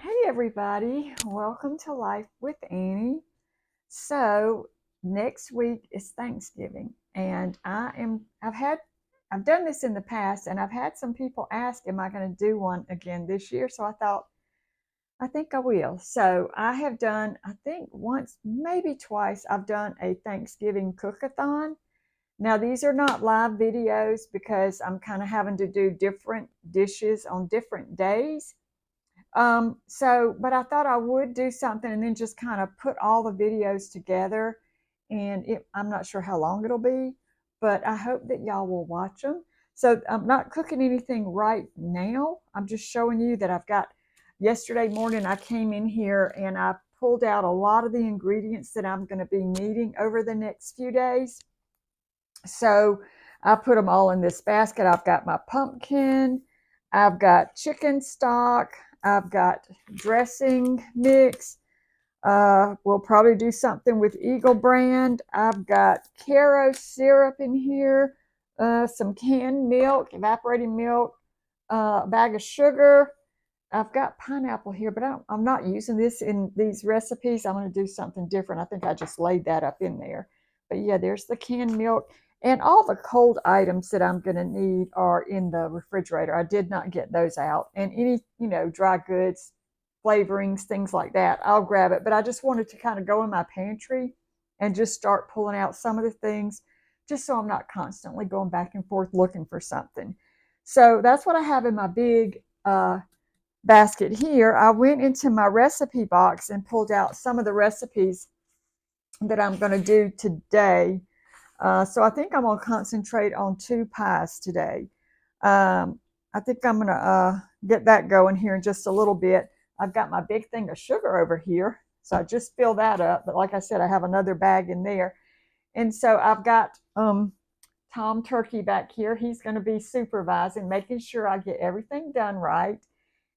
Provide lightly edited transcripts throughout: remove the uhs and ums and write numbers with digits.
Hey everybody, welcome to Life with Annie. So next week is Thanksgiving, and I've done this in the past, and I've had some people ask, am I going to do one again this year? So I thought, I think I will. So I have done, I think once, maybe twice, I've done a Thanksgiving cook-a-thon. Now these are not live videos because I'm kind of having to do different dishes on different days. But I thought I would do something and then just kind of put all the videos together. I'm not sure how long it'll be, but I hope that y'all will watch them. So I'm not cooking anything right now. I'm just showing you that yesterday morning I came in here and I pulled out a lot of the ingredients that I'm going to be needing over the next few days. So I put them all in this basket. I've got my pumpkin, I've got chicken stock, I've got dressing mix. We'll probably do something with Eagle brand. I've got Caro syrup in here, some canned milk, evaporated milk, a bag of sugar. I've got pineapple here, but I'm not using this in these recipes. I'm going to do something different. I think I just laid that up in there. But yeah, there's the canned milk. And all the cold items that I'm going to need are in the refrigerator. I did not get those out. And any, dry goods, flavorings, things like that, I'll grab it. But I just wanted to kind of go in my pantry and just start pulling out some of the things just so I'm not constantly going back and forth looking for something. So that's what I have in my big basket here. I went into my recipe box and pulled out some of the recipes that I'm going to do today. So I think I'm going to concentrate on 2 pies today. I think I'm going to get that going here in just a little bit. I've got my big thing of sugar over here, so I just fill that up. But like I said, I have another bag in there. And so I've got Tom Turkey back here. He's going to be supervising, making sure I get everything done right.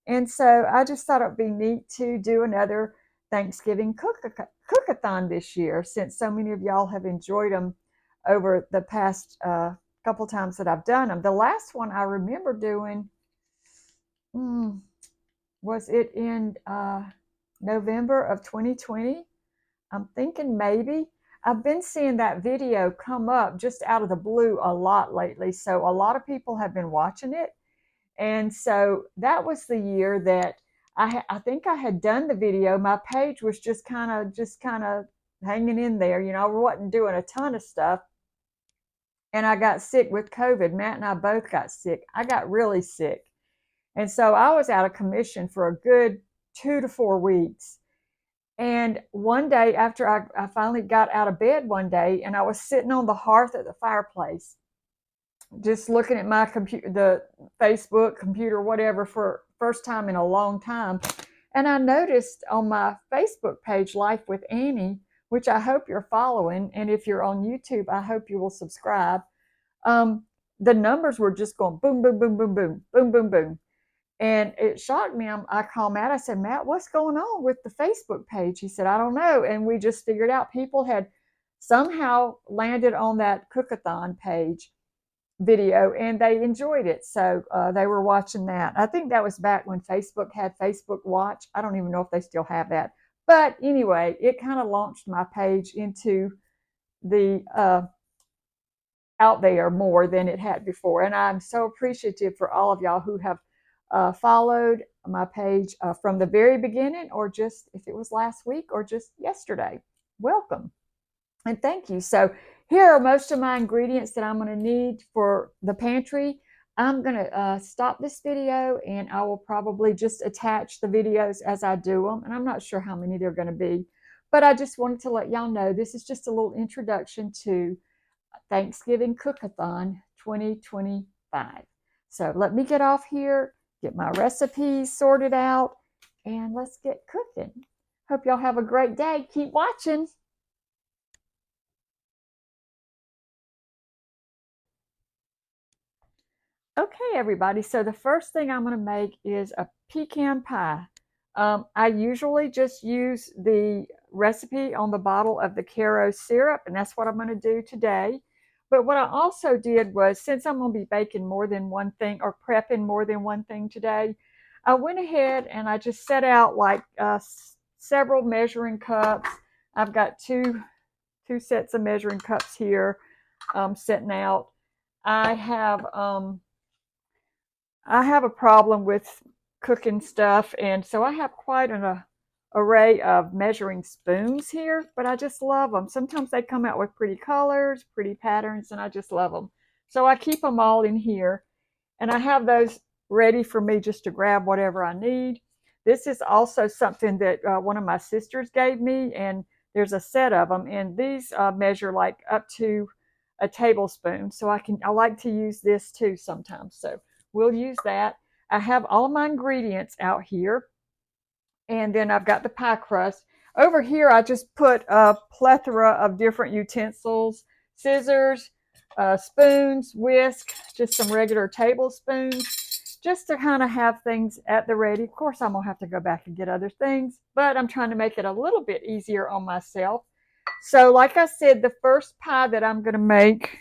And so I just thought it would be neat to do another Thanksgiving cook-a-thon this year, since so many of y'all have enjoyed them over the past couple times that I've done them. The last one I remember doing, was it in November of 2020? I'm thinking maybe. I've been seeing that video come up just out of the blue a lot lately. So a lot of people have been watching it. And so that was the year that I think I had done the video. My page was just kind of hanging in there. I wasn't doing a ton of stuff. And I got sick with COVID. Matt and I both got sick. I got really sick. And so I was out of commission for a good 2 to 4 weeks. And one day after I finally got out of bed one day, and I was sitting on the hearth at the fireplace, just looking at my computer, the Facebook, computer, whatever, for first time in a long time. And I noticed on my Facebook page, Life with Annie, which I hope you're following. And if you're on YouTube, I hope you will subscribe. The numbers were just going boom, boom, boom, boom, boom, boom, boom, boom. And it shocked me. I called Matt. I said, Matt, what's going on with the Facebook page? He said, I don't know. And we just figured out people had somehow landed on that cook-a-thon page video and they enjoyed it. So they were watching that. I think that was back when Facebook had Facebook Watch. I don't even know if they still have that. But anyway, it kind of launched my page into the out there more than it had before. And I'm so appreciative for all of y'all who have followed my page from the very beginning, or just if it was last week or just yesterday. Welcome and thank you. So here are most of my ingredients that I'm going to need for the pantry. I'm going to stop this video and I will probably just attach the videos as I do them. And I'm not sure how many they're going to be, but I just wanted to let y'all know this is just a little introduction to Thanksgiving Cook-A-Thon 2025. So let me get off here, get my recipes sorted out, and let's get cooking. Hope y'all have a great day. Keep watching. Okay, everybody, so the first thing I'm going to make is a pecan pie. I usually just use the recipe on the bottle of the Caro syrup, and that's what I'm going to do today. But what I also did was, since I'm going to be baking more than one thing or prepping more than one thing today, I went ahead and I just set out like several measuring cups. I've got two sets of measuring cups here sitting out. I have a problem with cooking stuff, and so I have quite an array of measuring spoons here, but I just love them. Sometimes they come out with pretty colors, pretty patterns, and I just love them. So I keep them all in here, and I have those ready for me just to grab whatever I need. This is also something that one of my sisters gave me, and there's a set of them, and these measure like up to a tablespoon. So I like to use this too sometimes. So we'll use that. I have all my ingredients out here, and then I've got the pie crust. Over here, I just put a plethora of different utensils, scissors, spoons, whisk, just some regular tablespoons, just to kind of have things at the ready. Of course, I'm going to have to go back and get other things, but I'm trying to make it a little bit easier on myself. So like I said, the first pie that I'm going to make,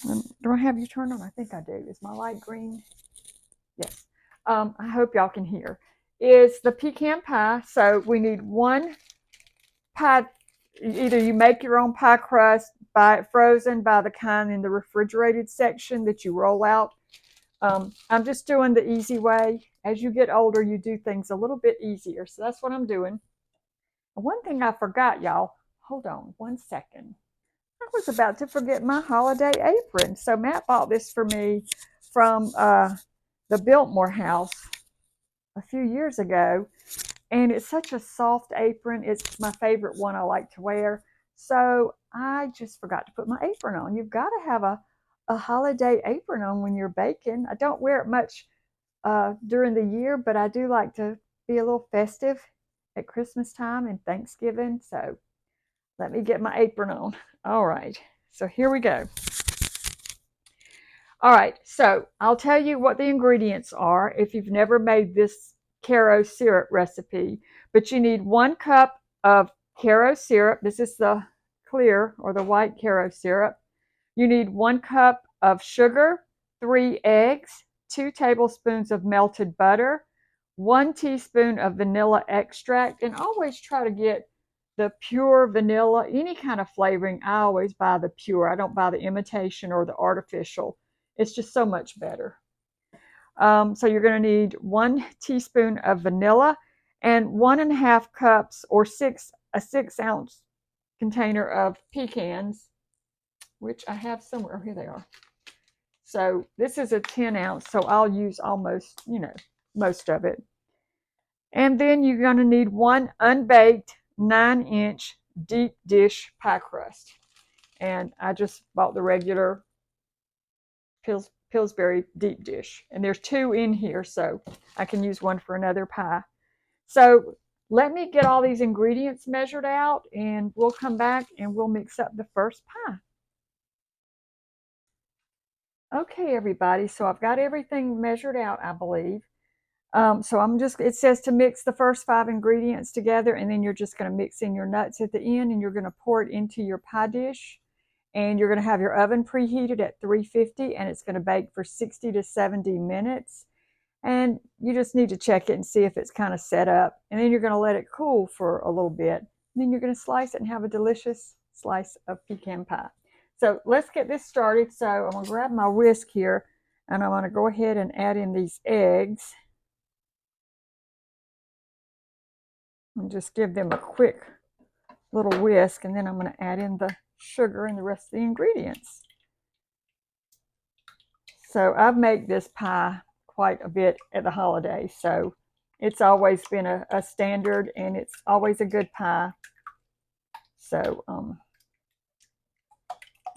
do I have you turned on? I think I do. Is my light green? Yes. I hope y'all can hear. Is the pecan pie. So we need one pie. Either you make your own pie crust, buy it frozen, buy the kind in the refrigerated section that you roll out. I'm just doing the easy way. As you get older, you do things a little bit easier. So that's what I'm doing. One thing I forgot, y'all. Hold on one second. I was about to forget my holiday apron. So Matt bought this for me from the Biltmore house a few years ago, and it's such a soft apron. It's my favorite one I like to wear. So I just forgot to put my apron on. You've got to have a holiday apron on when you're baking. I don't wear it much during the year, but I do like to be a little festive at Christmas time and Thanksgiving. So let me get my apron on. All right, so here we go. All right, so I'll tell you what the ingredients are if you've never made this Caro syrup recipe. But you need 1 cup of Caro syrup. This is the clear or the white Caro syrup. You need 1 cup of sugar, 3 eggs, 2 tablespoons of melted butter, 1 teaspoon of vanilla extract, and always try to get the pure vanilla. Any kind of flavoring, I always buy the pure. I don't buy the imitation or the artificial. It's just so much better. So you're going to need 1 teaspoon of vanilla and 1.5 cups or a 6-ounce container of pecans, which I have somewhere. Here they are. So this is a 10-ounce, so I'll use almost, most of it. And then you're going to need 1 unbaked 9-inch deep dish pie crust. And I just bought the regular Pillsbury deep dish. And there's 2 in here, so I can use 1 for another pie. So let me get all these ingredients measured out, and we'll come back and we'll mix up the first pie. Okay, everybody, so I've got everything measured out, I believe. So it says to mix the first 5 ingredients together, and then you're just going to mix in your nuts at the end, and you're going to pour it into your pie dish. And you're going to have your oven preheated at 350, and it's going to bake for 60 to 70 minutes. And you just need to check it and see if it's kind of set up. And then you're going to let it cool for a little bit. And then you're going to slice it and have a delicious slice of pecan pie. So let's get this started. So I'm going to grab my whisk here, and I'm going to go ahead and add in these eggs. And just give them a quick little whisk, and then I'm going to add in the sugar and the rest of the ingredients. So I've made this pie quite a bit at the holidays, so it's always been a standard, and it's always a good pie. So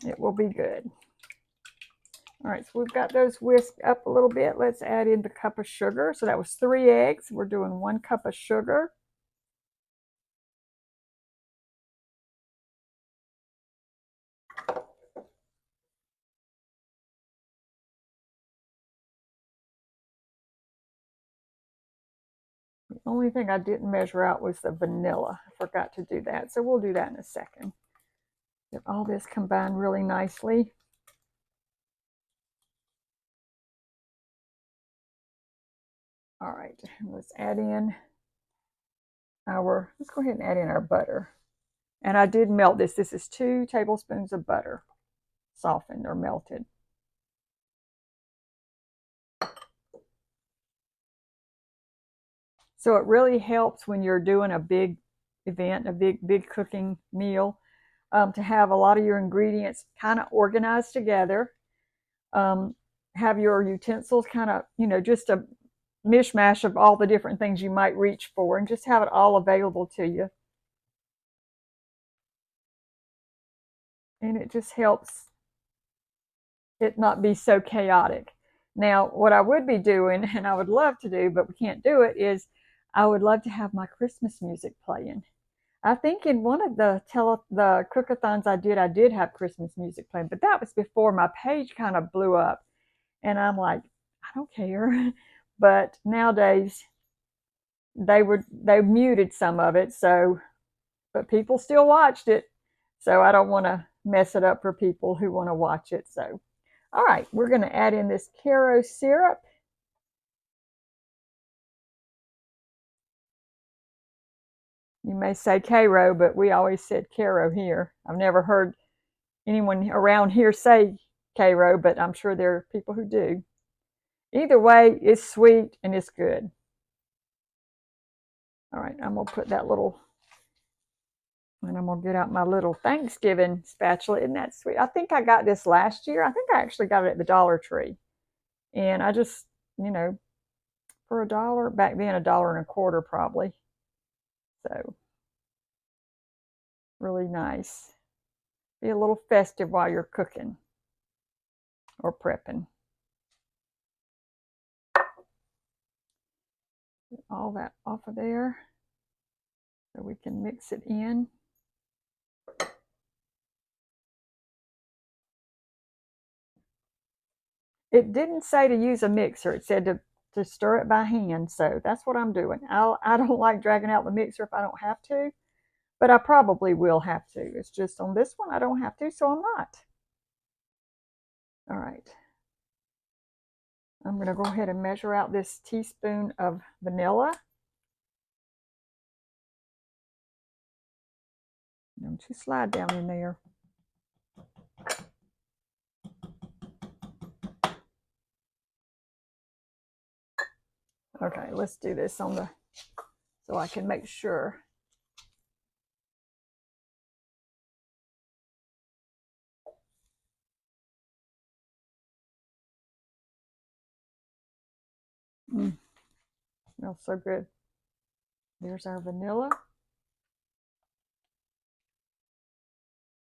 it will be good. All right, so we've got those whisked up a little bit. Let's add in the cup of sugar. So that was 3 eggs. We're doing 1 cup of sugar. The only thing I didn't measure out was the vanilla. I forgot to do that, so we'll do that in a second. Get all this combined really nicely. All right, let's add in let's go ahead and add in our butter. And I did melt this. This is 2 tablespoons of butter, softened or melted. So it really helps when you're doing a big event, a big cooking meal, to have a lot of your ingredients kind of organized together. Um, have your utensils kind of, just a mishmash of all the different things you might reach for, and just have it all available to you. And it just helps it not be so chaotic. Now, what I would be doing, and I would love to do, but we can't do it, is I would love to have my Christmas music playing. I think in one of the Cook-A-Thons I did have Christmas music playing, but that was before my page kind of blew up, and I'm like, I don't care. But nowadays they muted some of it, so but people still watched it, so I don't want to mess it up for people who want to watch it. So, all right, we're going to add in this Caro syrup. You may say Caro, but we always said Caro here. I've never heard anyone around here say Caro, but I'm sure there are people who do. Either way, it's sweet and it's good. All right, I'm going to put that little, and I'm going to get out my little Thanksgiving spatula. Isn't that sweet? I think I got this last year. I think I actually got it at the Dollar Tree. And I just, for $1, back then $1.25 probably. So, really nice. Be a little festive while you're cooking or prepping. Get all that off of there so we can mix it in. It didn't say to use a mixer. It said to stir it by hand. So that's what I'm doing. I don't like dragging out the mixer if I don't have to, but I probably will have to. It's just on this one I don't have to, so I'm not. All right. I'm going to go ahead and measure out this teaspoon of vanilla. Don't you slide down in there. Okay, let's do this so I can make sure. Smells so good. There's our vanilla.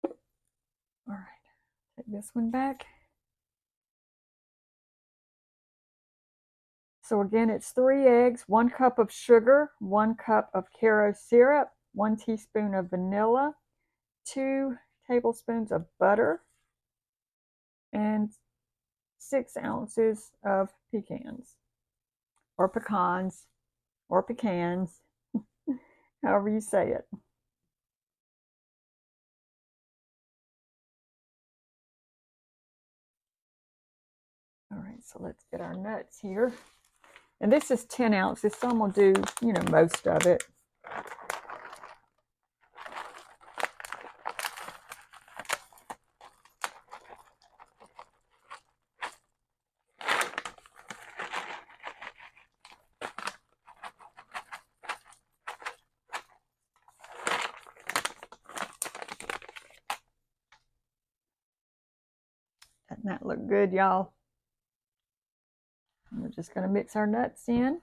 All right, take this one back. So again, it's 3 eggs, 1 cup of sugar, 1 cup of Caro syrup, 1 teaspoon of vanilla, 2 tablespoons of butter, and 6 ounces of pecans, or pecans, or pecans, however you say it. All right, so let's get our nuts here. And this is 10 ounces, so I'm going to do, most of it. Doesn't that look good, y'all? We're just going to mix our nuts in.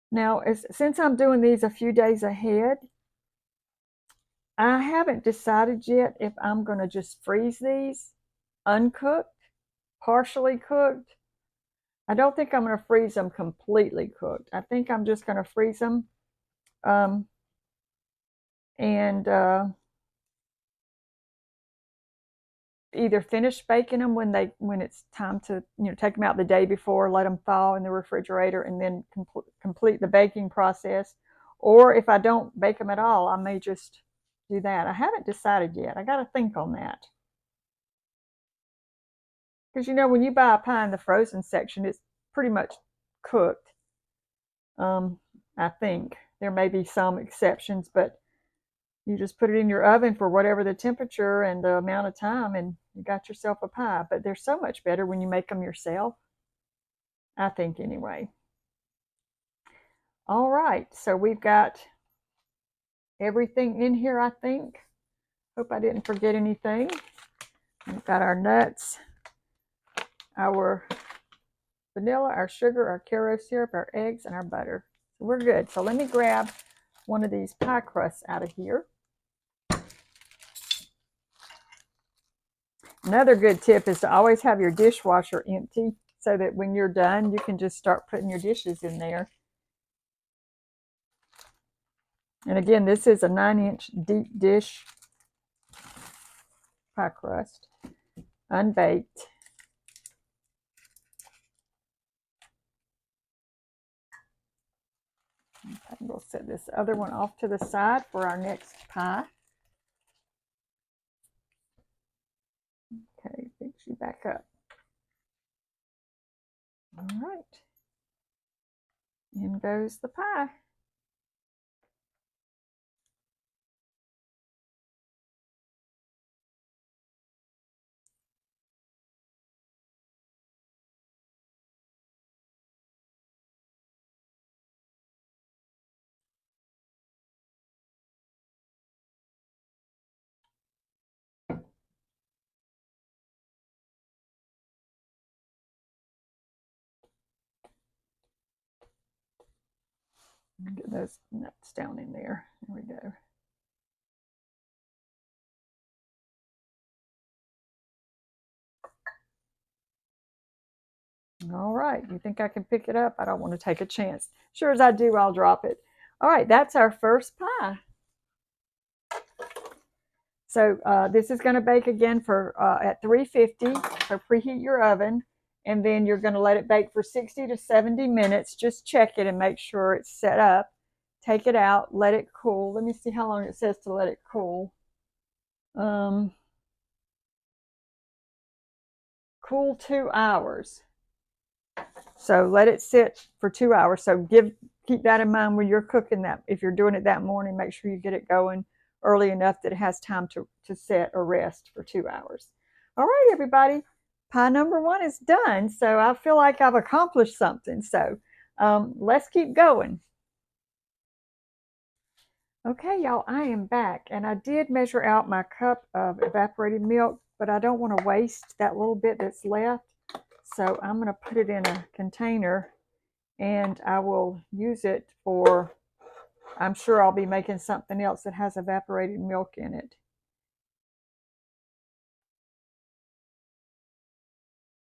Now, since I'm doing these a few days ahead, I haven't decided yet if I'm going to just freeze these uncooked, partially cooked. I don't think I'm going to freeze them completely cooked. I think I'm just going to freeze them and either finish baking them when it's time to take them out the day before, let them thaw in the refrigerator, and then complete the baking process. Or if I don't bake them at all, I may just do that. I haven't decided yet. I got to think on that. Because when you buy a pie in the frozen section, it's pretty much cooked. I think there may be some exceptions, but you just put it in your oven for whatever the temperature and the amount of time, and you got yourself a pie. But they're so much better when you make them yourself, I think, anyway. All right, so we've got everything in here, I think. Hope I didn't forget anything. We've got our nuts, our vanilla, our sugar, our Karo syrup, our eggs, and our butter. So we're good. So let me grab one of these pie crusts out of here. Another good tip is to always have your dishwasher empty so that when you're done, you can just start putting your dishes in there. And again, this is a 9-inch deep dish pie crust, unbaked. We'll set this other one off to the side for our next pie. Okay, fix you back up. All right. In goes the pie. Get those nuts down in there. There we go. All right, you think I can pick it up? I don't want to take a chance. Sure as I do, I'll drop it. All right, that's our first pie. So this is going to bake again for at 350. So preheat your oven, and then you're going to let it bake for 60 to 70 minutes. Just check it and make sure it's set up. Take it out, let it cool. Let me see how long it says to let it cool. Cool 2 hours. So let it sit for 2 hours. So keep that in mind when you're cooking that. If you're doing it that morning, make sure you get it going early enough that it has time to set or rest for 2 hours. All right, everybody. Pie number 1 is done. So I feel like I've accomplished something. So let's keep going. Okay, y'all, I am back. And I did measure out my cup of evaporated milk, but I don't want to waste that little bit that's left. So I'm going to put it in a container, and I will use it for, I'm sure I'll be making something else that has evaporated milk in it.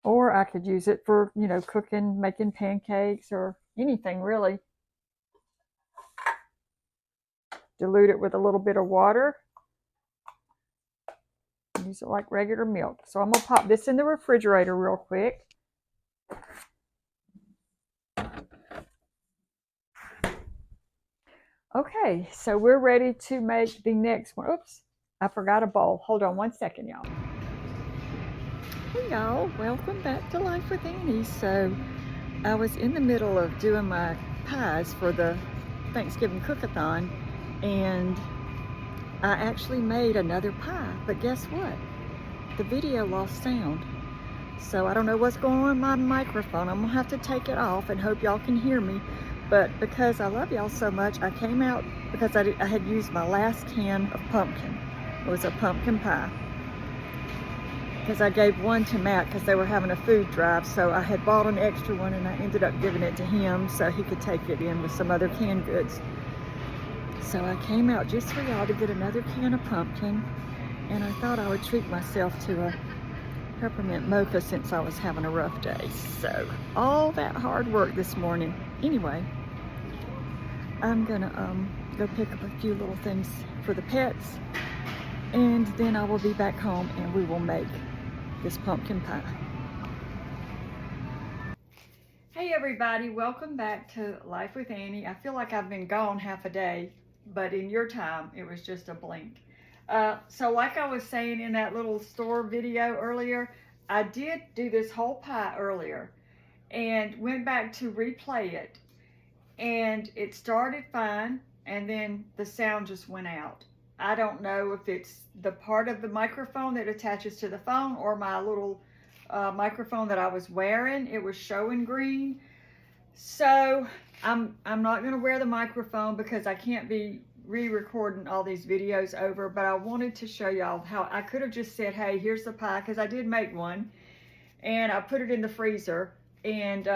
Or I could use it for, cooking, making pancakes or anything really. Dilute it with a little bit of water. Use it like regular milk. So I'm going to pop this in the refrigerator real quick. Okay, so we're ready to make the next one. Oops, I forgot a bowl. Hold on one second, y'all. Hey, y'all. Welcome back to Life with Annie. So I was in the middle of doing my pies for the Thanksgiving Cook-A-Thon, and I actually made another pie. But guess what? The video lost sound. So I don't know what's going on with my microphone. I'm going to have to take it off and hope y'all can hear me. But because I love y'all so much, I came out because I had used my last can of pumpkin. It was a pumpkin pie. Because I gave one to Matt because they were having a food drive. So I had bought an extra one, and I ended up giving it to him so he could take it in with some other canned goods. So I came out just for y'all to get another can of pumpkin. And I thought I would treat myself to a peppermint mocha since I was having a rough day. So all that hard work this morning. Anyway, I'm gonna go pick up a few little things for the pets, and then I will be back home and we will make this pumpkin pie. Hey everybody, welcome back to Life with Annie. I feel like I've been gone half a day, but in your time it was just a blink. So like I was saying in that little store video earlier, I did do this whole pie earlier, and went back to replay it, and it started fine, and then the sound just went out. I don't know if it's the part of the microphone that attaches to the phone or my little microphone that I was wearing. It was showing green. So I'm not going to wear the microphone because I can't be re-recording all these videos over, but I wanted to show y'all how I could have just said, hey, here's the pie, because I did make one, and I put it in the freezer, and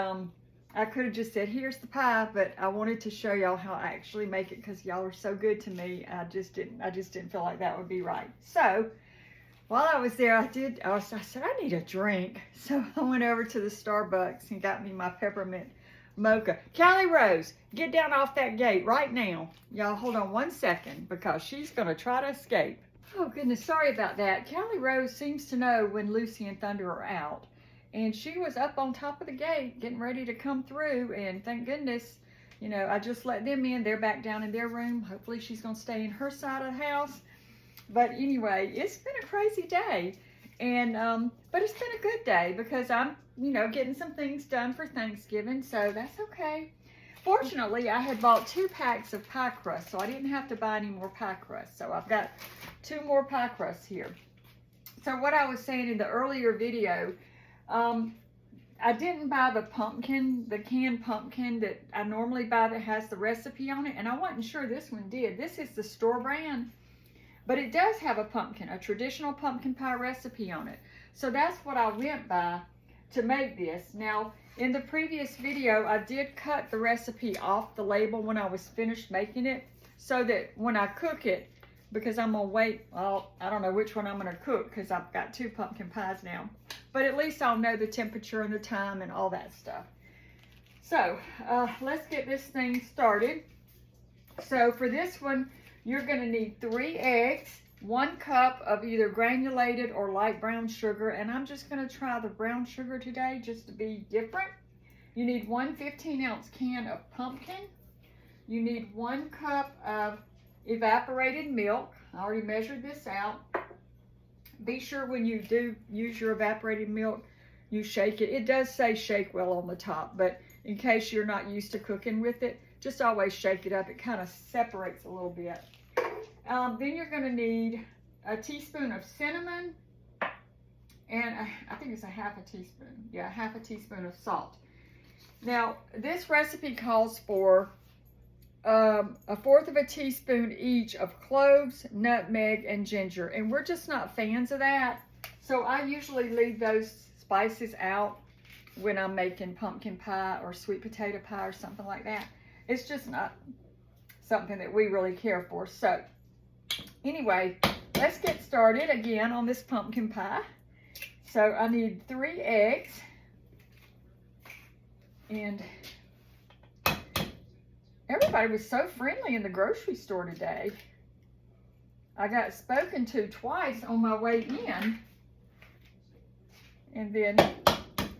I could have just said, here's the pie, but I wanted to show y'all how I actually make it, because y'all are so good to me. I just didn't feel like that would be right. So while I was there, I said, I need a drink. So I went over to the Starbucks and got me my peppermint mocha. Callie Rose, get down off that gate right now. Y'all hold on one second, because she's going to try to escape. Oh goodness, sorry about that. Callie Rose seems to know when Lucy and Thunder are out. And she was up on top of the gate getting ready to come through, and thank goodness, you know, I just let them in. They're back down in their room. Hopefully she's going to stay in her side of the house. But anyway, it's been a crazy day. And but it's been a good day, because I'm, you know, getting some things done for Thanksgiving, so that's okay. Fortunately, I had bought 2 packs of pie crust, so I didn't have to buy any more pie crust. So I've got 2 more pie crusts here. So what I was saying in the earlier video, I didn't buy the pumpkin, the canned pumpkin that I normally buy that has the recipe on it, and I wasn't sure this one did. This is the store brand, but it does have a pumpkin, a traditional pumpkin pie recipe on it. So that's what I went by to make this. Now, in the previous video, I did cut the recipe off the label when I was finished making it, so that when I cook it, because I'm gonna wait, well, I don't know which one I'm gonna cook, because I've got 2 pumpkin pies now, but at least I'll know the temperature and the time and all that stuff. So let's get this thing started. So for this one, you're gonna need 3 eggs, 1 cup of either granulated or light brown sugar, and I'm just gonna try the brown sugar today just to be different. You need 1 15-ounce can of pumpkin. You need 1 cup of evaporated milk. I already measured this out. Be sure when you do use your evaporated milk, you shake it. It does say shake well on the top, but in case you're not used to cooking with it, just always shake it up. It kind of separates a little bit. Then you're going to need a teaspoon of cinnamon, and I think it's a half a teaspoon. Yeah, half a teaspoon of salt. Now, this recipe calls for 1/4 of a teaspoon each of cloves, nutmeg, and ginger, and we're just not fans of that. So I usually leave those spices out when I'm making pumpkin pie or sweet potato pie or something like that. It's just not something that we really care for. So anyway, let's get started again on this pumpkin pie. So I need 3 eggs, and everybody was so friendly in the grocery store today. I got spoken to twice on my way in, and then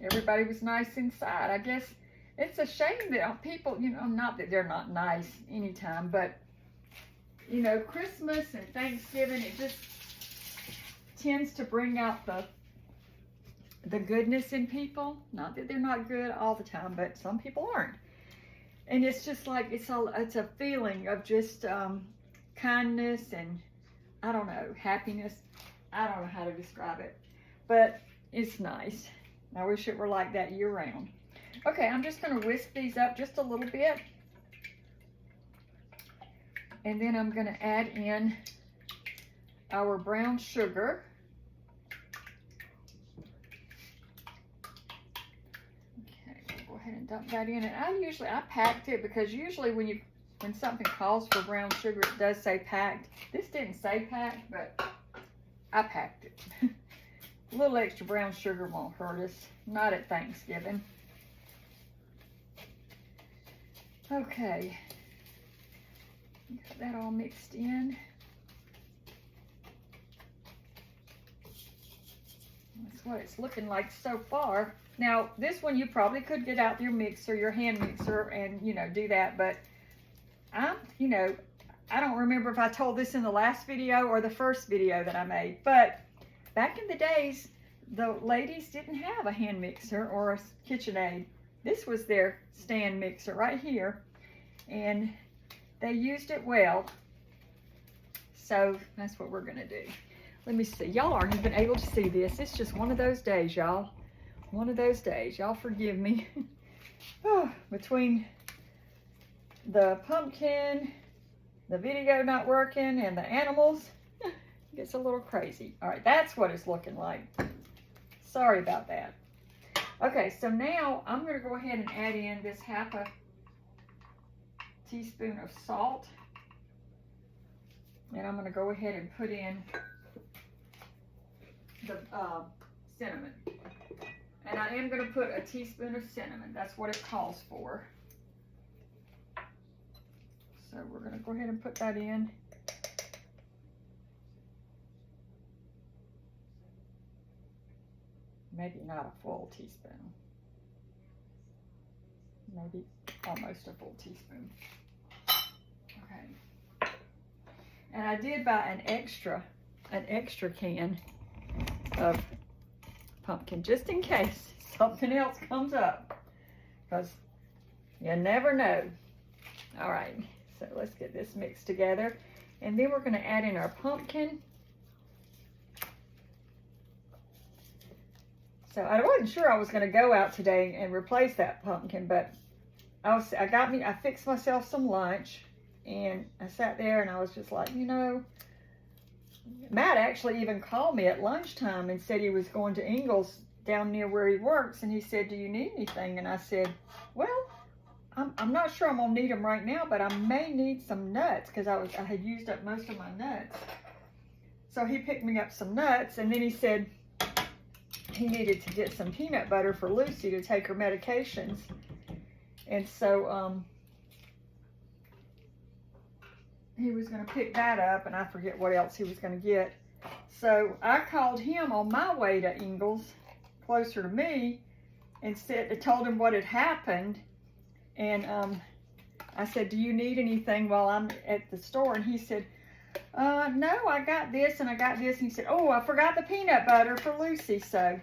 everybody was nice inside. I guess it's a shame that people, you know, not that they're not nice anytime, but you know, Christmas and Thanksgiving, it just tends to bring out the goodness in people. Not that they're not good all the time, but some people aren't. And it's just like, it's a feeling of just kindness and, I don't know, happiness. I don't know how to describe it, but it's nice. I wish it were like that year round. Okay, I'm just going to whisk these up just a little bit. And then I'm going to add in our brown sugar. Okay, go ahead and dump that in. And I packed it, because usually when something calls for brown sugar, it does say packed. This didn't say packed, but I packed it. A little extra brown sugar won't hurt us. Not at Thanksgiving. Okay. Got that all mixed in. That's what it's looking like so far. Now, this one you probably could get out your mixer, your hand mixer, and, you know, do that. But you know, I don't remember if I told this in the last video or the first video that I made. But back in the days, the ladies didn't have a hand mixer or a KitchenAid. this was their stand mixer right here, and they used it well. So that's what we're gonna do. Let me see. Y'all aren't even able to see this. It's just one of those days, y'all. One of those days. Y'all forgive me. Oh, between the pumpkin, the video not working, and the animals, it gets a little crazy. All right, that's what it's looking like. Sorry about that. Okay, so now I'm going to go ahead and add in this half a teaspoon of salt. And I'm going to go ahead and put in the cinnamon. And I am going to put a teaspoon of cinnamon. That's what it calls for. So we're going to go ahead and put that in. Maybe not a full teaspoon. Maybe almost a full teaspoon. Okay. And I did buy an extra can of pumpkin just in case something else comes up, because you never know. All right, so let's get this mixed together, and then we're going to add in our pumpkin. So I wasn't sure I was going to go out today and replace that pumpkin, but I fixed myself some lunch, and I sat there and I was just like, you know, Matt actually even called me at lunchtime and said he was going to Ingles down near where he works, and he said, do you need anything? And I said, well, I'm not sure I'm gonna need them right now, but I may need some nuts, because I had used up most of my nuts. So he picked me up some nuts, and then he said he needed to get some peanut butter for Lucy to take her medications. And so he was going to pick that up, and I forget what else he was going to get. So I called him on my way to Ingles, closer to me, and told him what had happened. And I said, do you need anything while I'm at the store? And he said, no, I got this and I got this. And he said, oh, I forgot the peanut butter for Lucy. So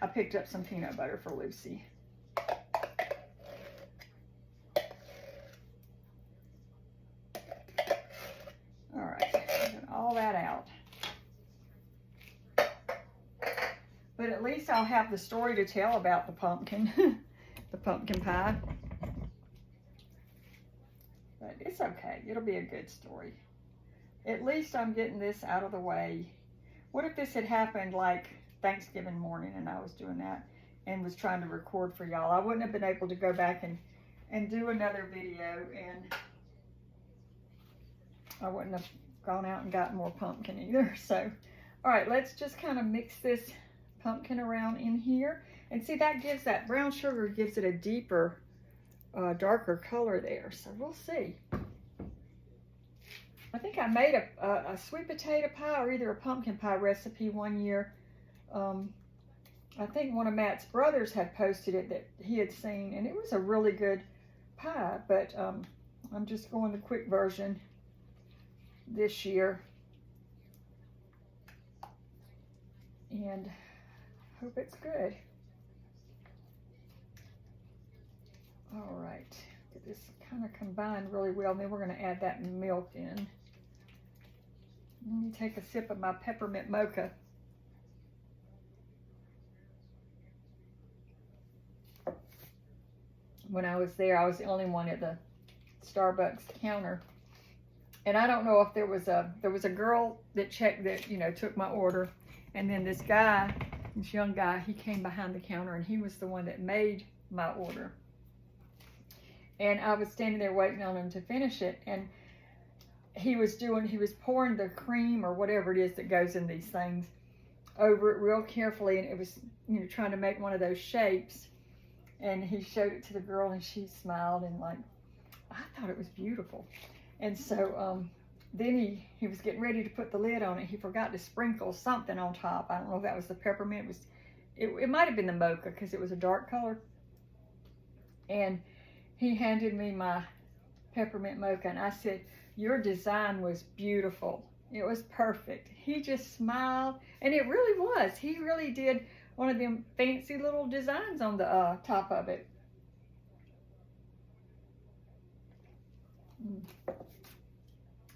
I picked up some peanut butter for Lucy. All right, get all that out. But at least I'll have the story to tell about the pumpkin, the pumpkin pie. But it's okay, it'll be a good story. At least I'm getting this out of the way. What if this had happened like Thanksgiving morning and I was doing that and was trying to record for y'all? I wouldn't have been able to go back and do another video, and I wouldn't have gone out and gotten more pumpkin either. So, all right, let's just kind of mix this pumpkin around in here. And see, that brown sugar gives it a deeper, darker color there. So we'll see. I think I made a sweet potato pie or either a pumpkin pie recipe one year. I think one of Matt's brothers had posted it that he had seen, and it was a really good pie, but I'm just going the quick version this year, and hope it's good. All right, get this kind of combined really well, and then we're going to add that milk in. Let me take a sip of my peppermint mocha. When I was there, I was the only one at the Starbucks counter. And I don't know if there was a girl that checked that, you know, took my order. And then this young guy, he came behind the counter, and he was the one that made my order. And I was standing there waiting on him to finish it. And he was pouring the cream or whatever it is that goes in these things over it real carefully. And it was, you know, trying to make one of those shapes. And he showed it to the girl, and she smiled, and like, I thought it was beautiful. And so then he was getting ready to put the lid on it. He forgot to sprinkle something on top. I don't know if that was the peppermint. It might have been the mocha, because it was a dark color. And he handed me my peppermint mocha, and I said, your design was beautiful. It was perfect. He just smiled, and it really was. He really did one of them fancy little designs on the top of it.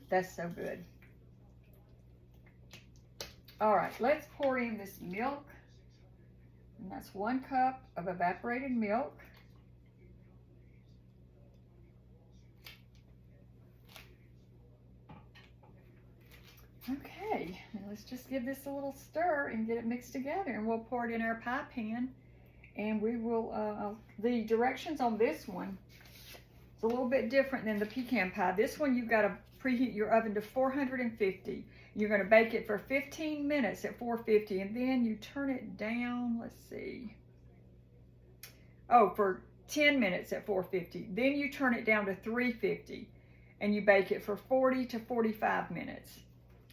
That's so good. All right, let's pour in this milk. And that's 1 cup of evaporated milk. Okay, now let's just give this a little stir and get it mixed together, and we'll pour it in our pie pan. And we will, the directions on this one, it's a little bit different than the pecan pie. This one, you've got to preheat your oven to 450. You're going to bake it for 15 minutes at 450, and then you turn it down, let's see. Oh, for 10 minutes at 450. Then you turn it down to 350, and you bake it for 40 to 45 minutes.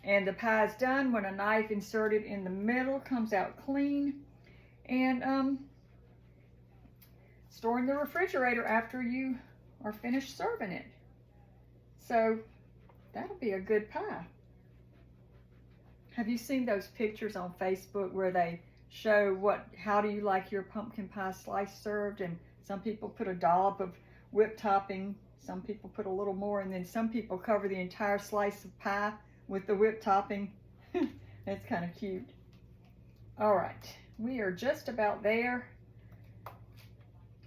And the pie is done when a knife inserted in the middle comes out clean. And store in the refrigerator after you are finished serving it. So that'll be a good pie. Have you seen those pictures on Facebook where they show how do you like your pumpkin pie slice served? And some people put a dollop of whipped topping, some people put a little more, and then some people cover the entire slice of pie with the whipped topping. That's kind of cute. All right, we are just about there.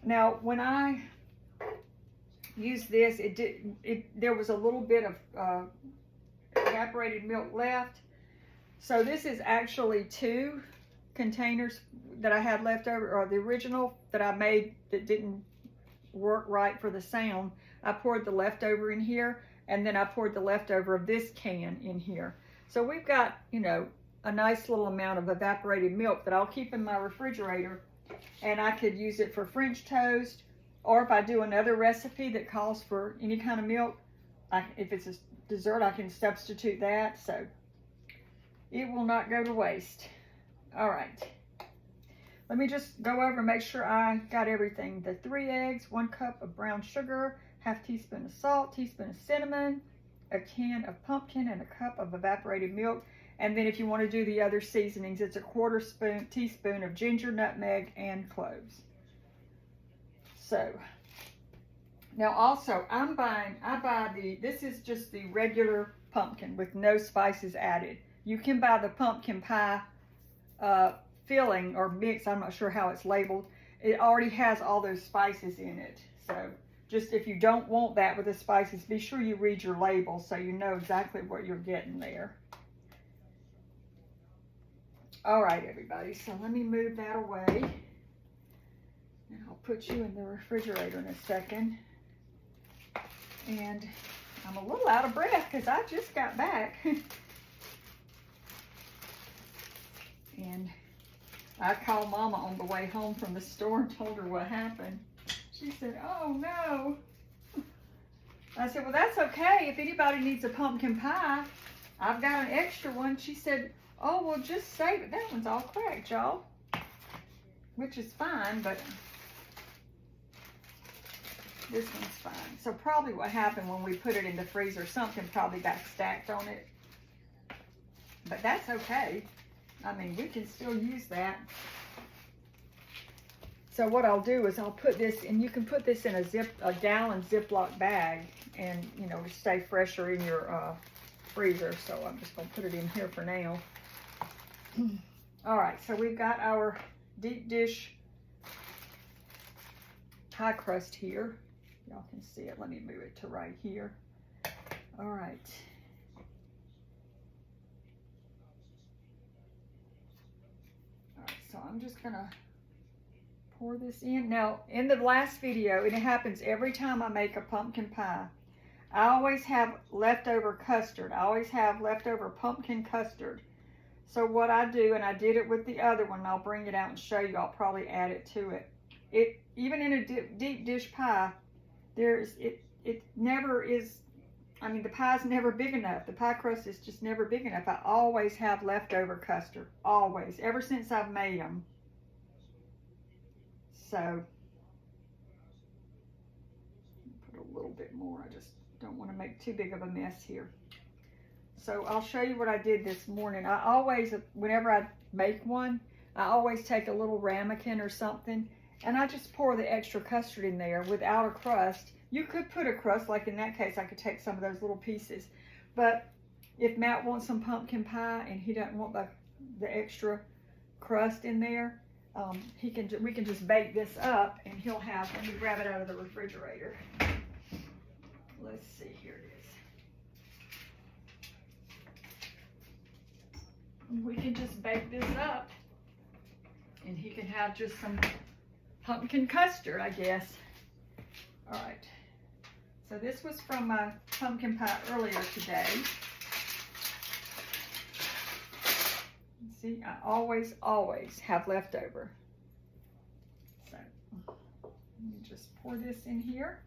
Now, when I used this, there was a little bit of evaporated milk left. So this is actually 2 containers that I had left over, or the original that I made that didn't work right for the sound. I poured the leftover in here, and then I poured the leftover of this can in here. So we've got, you know, a nice little amount of evaporated milk that I'll keep in my refrigerator, and I could use it for French toast, or if I do another recipe that calls for any kind of milk, if it's a dessert, I can substitute that. So it will not go to waste. All right, let me just go over and make sure I got everything. The 3 eggs, 1 cup of brown sugar, half teaspoon of salt, teaspoon of cinnamon, a can of pumpkin, and a cup of evaporated milk. And then if you want to do the other seasonings, it's a 1/4 teaspoon of ginger, nutmeg, and cloves. So now also I buy this is just the regular pumpkin with no spices added. You can buy the pumpkin pie filling or mix. I'm not sure how it's labeled. It already has all those spices in it. So just if you don't want that with the spices, be sure you read your label so you know exactly what you're getting there. All right, everybody, so let me move that away. And I'll put you in the refrigerator in a second. And I'm a little out of breath because I just got back. And I called Mama on the way home from the store and told her what happened. She said, "Oh no." I said, "Well, that's okay. If anybody needs a pumpkin pie, I've got an extra one." She said, "Oh, well, just save it. That one's all cracked, y'all." Which is fine, but this one's fine. So probably what happened when we put it in the freezer, something probably got stacked on it. But that's okay. I mean, we can still use that. So what I'll do is I'll put this, and you can put this in a gallon Ziploc bag, and you know, to stay fresher in your freezer. So I'm just gonna put it in here for now. All right, so we've got our deep dish pie crust here. Y'all can see it. Let me move it to right here. All right. So I'm just gonna pour this in. Now, in the last video, and it happens every time I make a pumpkin pie, I always have leftover custard. I always have leftover pumpkin custard. So what I do, and I did it with the other one, and I'll bring it out and show you. I'll probably add it to it. Even in a deep dish pie, it never is. I mean, the pie's never big enough. The pie crust is just never big enough. I always have leftover custard. Always. Ever since I've made them. So, put a little bit more. I just don't want to make too big of a mess here. So, I'll show you what I did this morning. I always, whenever I make one, I always take a little ramekin or something, and I just pour the extra custard in there without a crust. You could put a crust, like in that case, I could take some of those little pieces. But if Matt wants some pumpkin pie and he doesn't want the extra crust in there, we can just bake this up and he'll have, let me grab it out of the refrigerator. Let's see, here it is. We can just bake this up and he can have just some pumpkin custard, I guess. All right, so this was from my pumpkin pie earlier today. See, I always have leftover. So let me just pour this in here.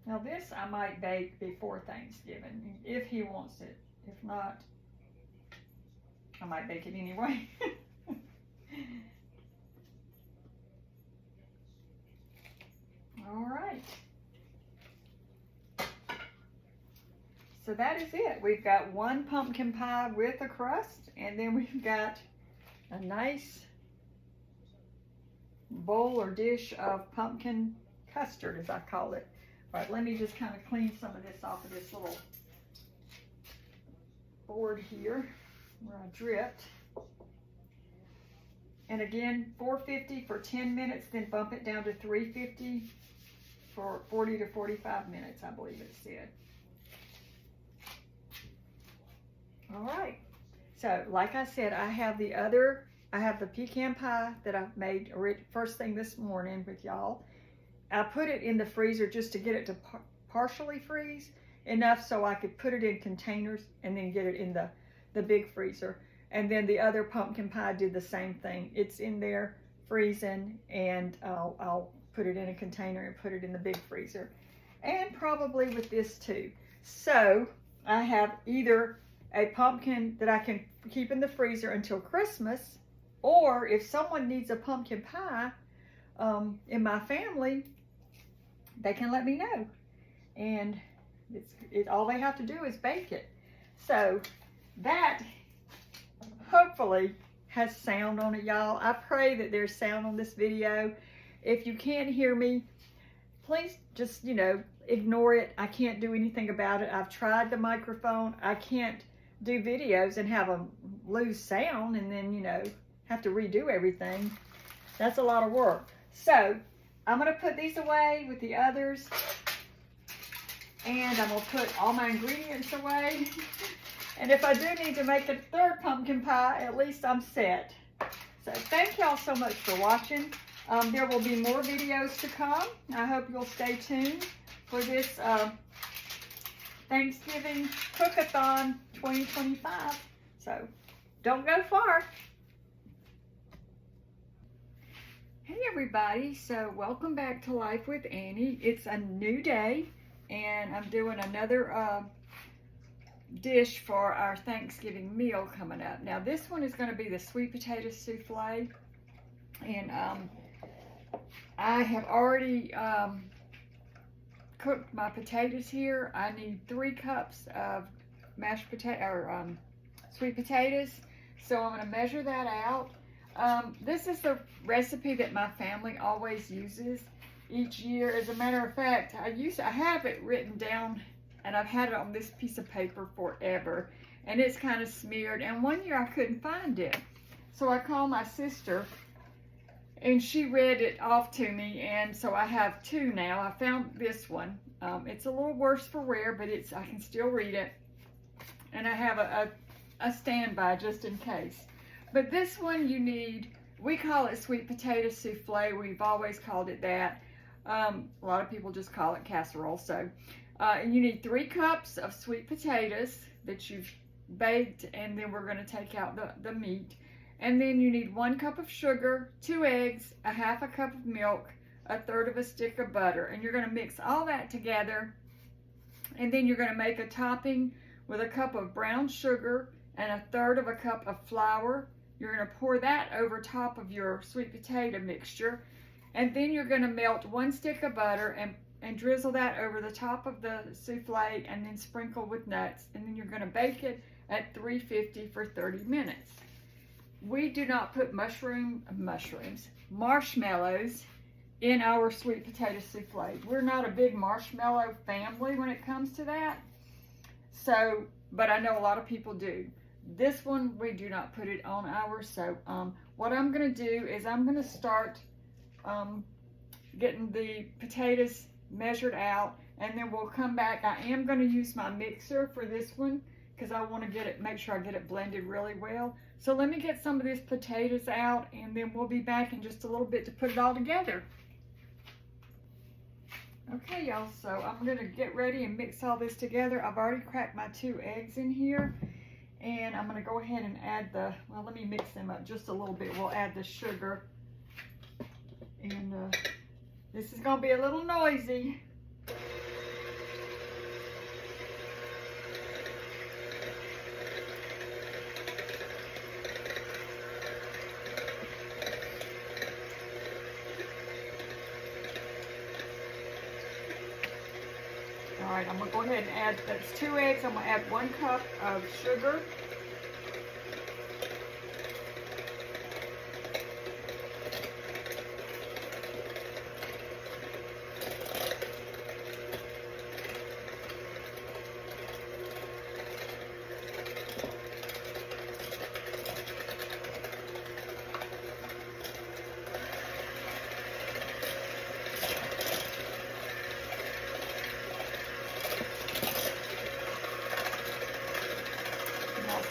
Now this I might bake before Thanksgiving if he wants it. If not, I might bake it anyway. All right. So that is it. We've got one pumpkin pie with a crust, and then we've got a nice bowl or dish of pumpkin custard, as I call it. All right, let me just kind of clean some of this off of this little board here where I dripped. And again, 450 for 10 minutes, then bump it down to 350 for 40 to 45 minutes, I believe it said. All right, so like I said, I have the pecan pie that I made first thing this morning with y'all. I put it in the freezer just to get it to partially freeze enough so I could put it in containers and then get it in the big freezer. And then the other pumpkin pie did the same thing. It's in there freezing, and I'll put it in a container and put it in the big freezer. And probably with this too. So I have either a pumpkin that I can keep in the freezer until Christmas, or if someone needs a pumpkin pie in my family, they can let me know. And all they have to do is bake it. So that hopefully has sound on it, y'all. I pray that there's sound on this video. If you can't hear me, please just, ignore it. I can't do anything about it. I've tried the microphone. I can't do videos and have them lose sound and then, have to redo everything. That's a lot of work. So I'm going to put these away with the others, and I'm going to put all my ingredients away. And if I do need to make a third pumpkin pie, at least I'm set. So thank y'all so much for watching. There will be more videos to come. I hope you'll stay tuned for this Thanksgiving Cook-A-Thon 2025. So don't go far. Hey everybody, so welcome back to Life with Annie. It's a new day, and I'm doing another dish for our Thanksgiving meal coming up. Now this one is going to be the sweet potato souffle, and I have already cooked my potatoes here. I need 3 cups of mashed potato or sweet potatoes, so I'm going to measure that out. This is the recipe that my family always uses each year. As a matter of fact, I have it written down, and I've had it on this piece of paper forever, and it's kind of smeared, and one year I couldn't find it. So I called my sister, and she read it off to me, and so I have 2 now. I found this one. It's a little worse for wear, but I can still read it, and I have a standby just in case. But this one you need, we call it sweet potato souffle. We've always called it that. A lot of people just call it casserole. So you need 3 cups of sweet potatoes that you've baked, and then we're going to take out the meat. And then you need 1 cup of sugar, 2 eggs, a half a cup of milk, 1/3 of a stick of butter. And you're going to mix all that together. And then you're going to make a topping with a cup of brown sugar and 1/3 of a cup of flour. You're going to pour that over top of your sweet potato mixture. And then you're going to melt 1 stick of butter and drizzle that over the top of the souffle, and then sprinkle with nuts. And then you're going to bake it at 350 for 30 minutes. we do not put marshmallows in our sweet potato souffle. We're not a big marshmallow family when it comes to that. So, but I know a lot of people do. This one, we do not put it on ours. So what I'm going to do is I'm going to start getting the potatoes measured out, and then we'll come back. I am going to use my mixer for this one because I want to make sure I get it blended really well. So let me get some of these potatoes out, and then we'll be back in just a little bit to put it all together. Okay, y'all, so I'm going to get ready and mix all this together. I've already cracked my 2 eggs in here, and I'm going to go ahead and add well, let me mix them up just a little bit. We'll add the sugar, and this is going to be a little noisy. All right, I'm going to go ahead and add, that's 2 eggs. I'm going to add 1 cup of sugar.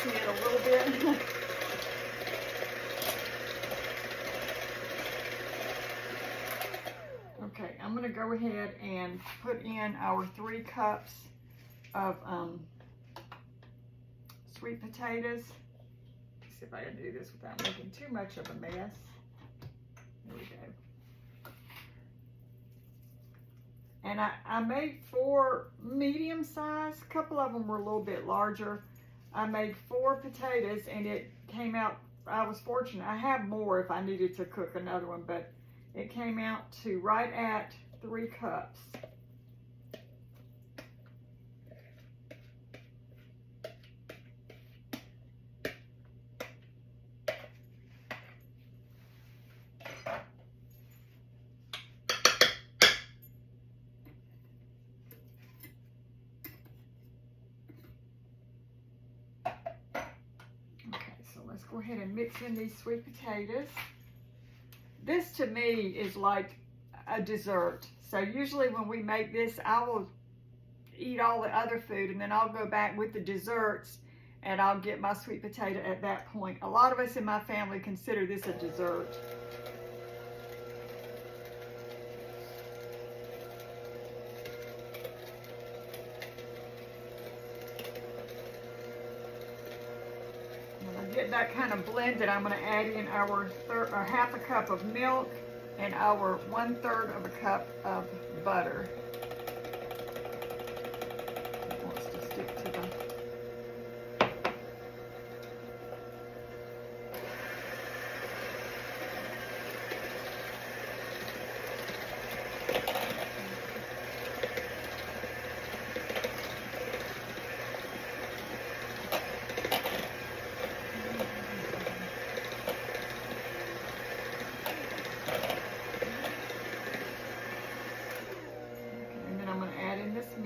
It a little bit. Okay, I'm going to go ahead and put in our 3 cups of sweet potatoes. Let's see if I can do this without making too much of a mess. There we go. And I made 4 medium size. A couple of them were a little bit larger. I made 4 potatoes, and it came out, I was fortunate. I have more if I needed to cook another one, but it came out to right at 3 cups. Let's go ahead and mix in these sweet potatoes. This to me is like a dessert. So usually when we make this, I will eat all the other food, and then I'll go back with the desserts, and I'll get my sweet potato at that point. A lot of us in my family consider this a dessert. Get that kind of blended, I'm going to add in our half a cup of milk and our 1/3 of a cup of butter. It wants to stick to the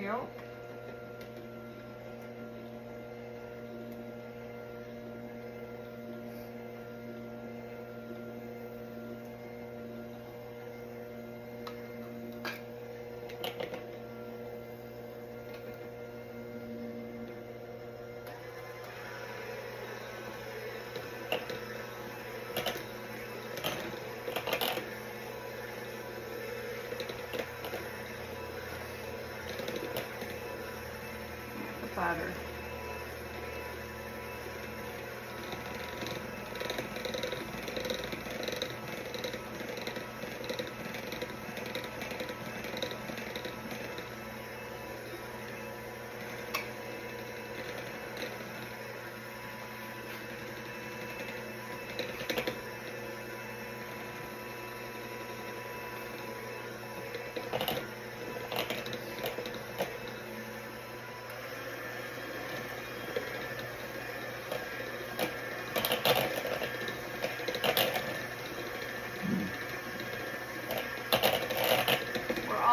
milk. Butter.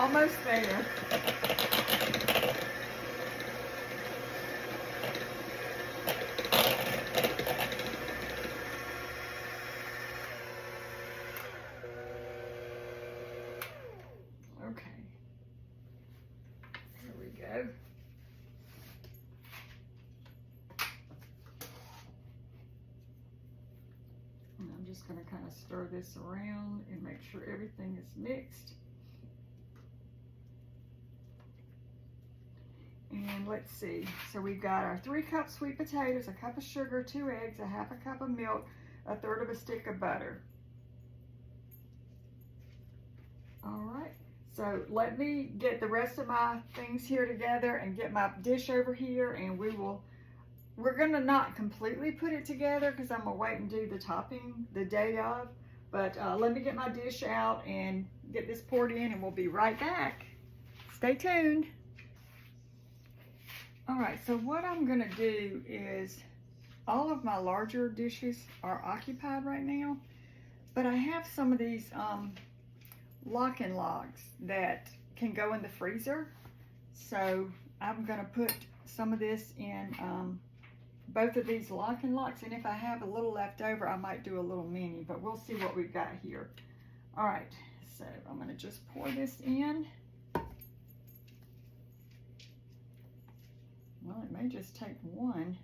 almost there. Okay. Here we go. And I'm just going to kind of stir this around and make sure everything is mixed. And let's see, so we've got our 3 cups sweet potatoes, a cup of sugar, 2 eggs, a half a cup of milk, a third of a stick of butter. All right, so let me get the rest of my things here together and get my dish over here, and we're gonna not completely put it together because I'm gonna wait and do the topping the day of, but let me get my dish out and get this poured in, and we'll be right back. Stay tuned. All right, so what I'm gonna do is, all of my larger dishes are occupied right now, but I have some of these lock-in logs that can go in the freezer. So I'm gonna put some of this in both of these lock-in locks, and if I have a little left over, I might do a little mini, but we'll see what we've got here. All right, so I'm gonna just pour this in. Well, it may just take one.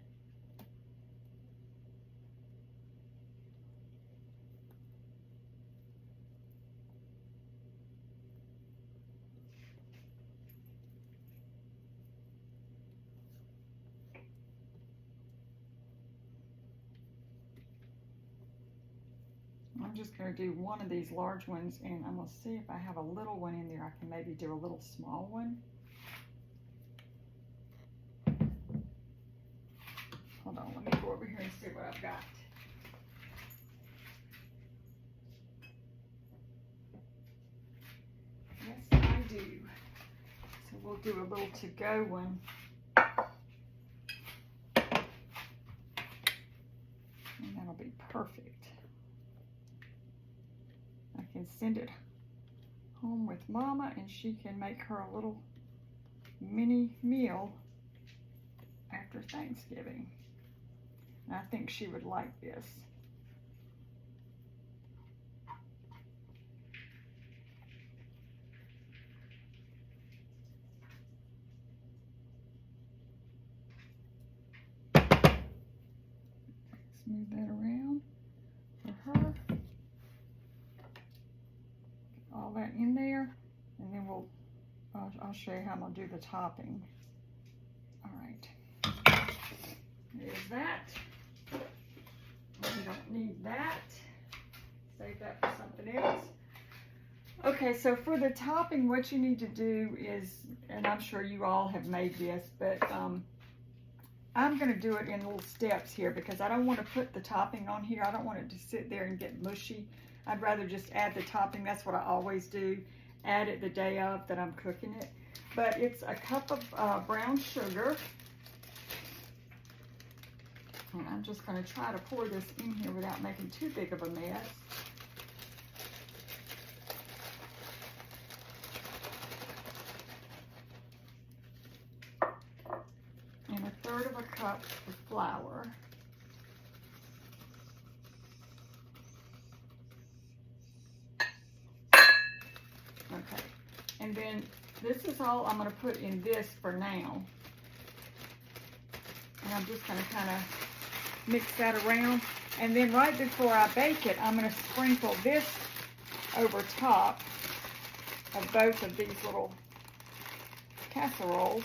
I'm just going to do one of these large ones, and I'm going to see if I have a little one in there. I can maybe do a little small one. Hold on, let me go over here and see what I've got. Yes, I do. So we'll do a little to-go one. And that'll be perfect. I can send it home with Mama, and she can make her a little mini meal after Thanksgiving. And I think she would like this. Move that around for her. Get all that in there, and then I'll show you how I'm gonna do the topping. All right, there's that. We don't need that. Save that for something else. Okay, so for the topping, what you need to do is, and I'm sure you all have made this, but I'm going to do it in little steps here because I don't want to put the topping on here. I don't want it to sit there and get mushy. I'd rather just add the topping. That's what I always do. Add it the day of that I'm cooking it. But it's a cup of brown sugar. And I'm just going to try to pour this in here without making too big of a mess. And a third of a cup of flour. Okay, and then this is all I'm going to put in this for now. And I'm just going to kind of mix that around. And then right before I bake it, I'm going to sprinkle this over top of both of these little casseroles.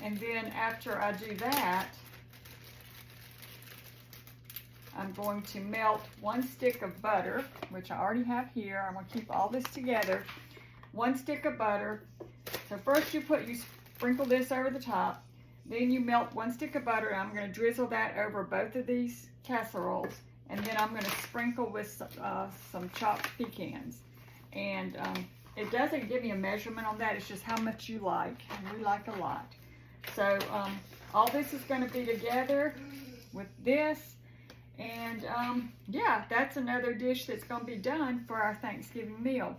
And then after I do that, I'm going to melt 1 stick of butter, which I already have here. I'm going to keep all this together. 1 stick of butter. So first you sprinkle this over the top. Then you melt 1 stick of butter. I'm going to drizzle that over both of these casseroles. And then I'm going to sprinkle with some chopped pecans. And it doesn't give me a measurement on that. It's just how much you like. And we like a lot. So all this is going to be together with this, and yeah, that's another dish that's going to be done for our Thanksgiving meal.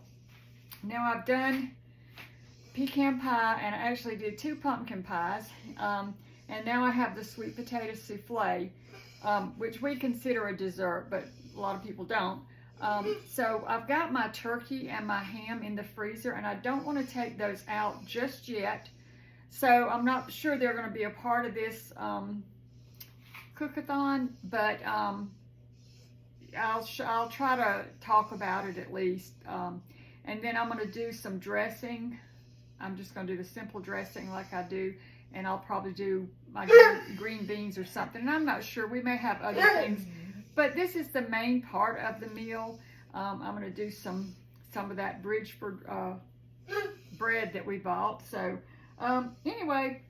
Now I've done pecan pie, and I actually did 2 pumpkin pies, and now I have the sweet potato souffle, which we consider a dessert, but a lot of people don't. So I've got my turkey and my ham in the freezer, and I don't want to take those out just yet. So I'm not sure they're going to be a part of this Cook-A-Thon, but I'll try to talk about it at least. And then I'm going to do some dressing. I'm just going to do the simple dressing like I do, and I'll probably do my green beans or something. And I'm not sure. We may have other things, but this is the main part of the meal. I'm going to do some of that Bridgeford bread that we bought. So anyway,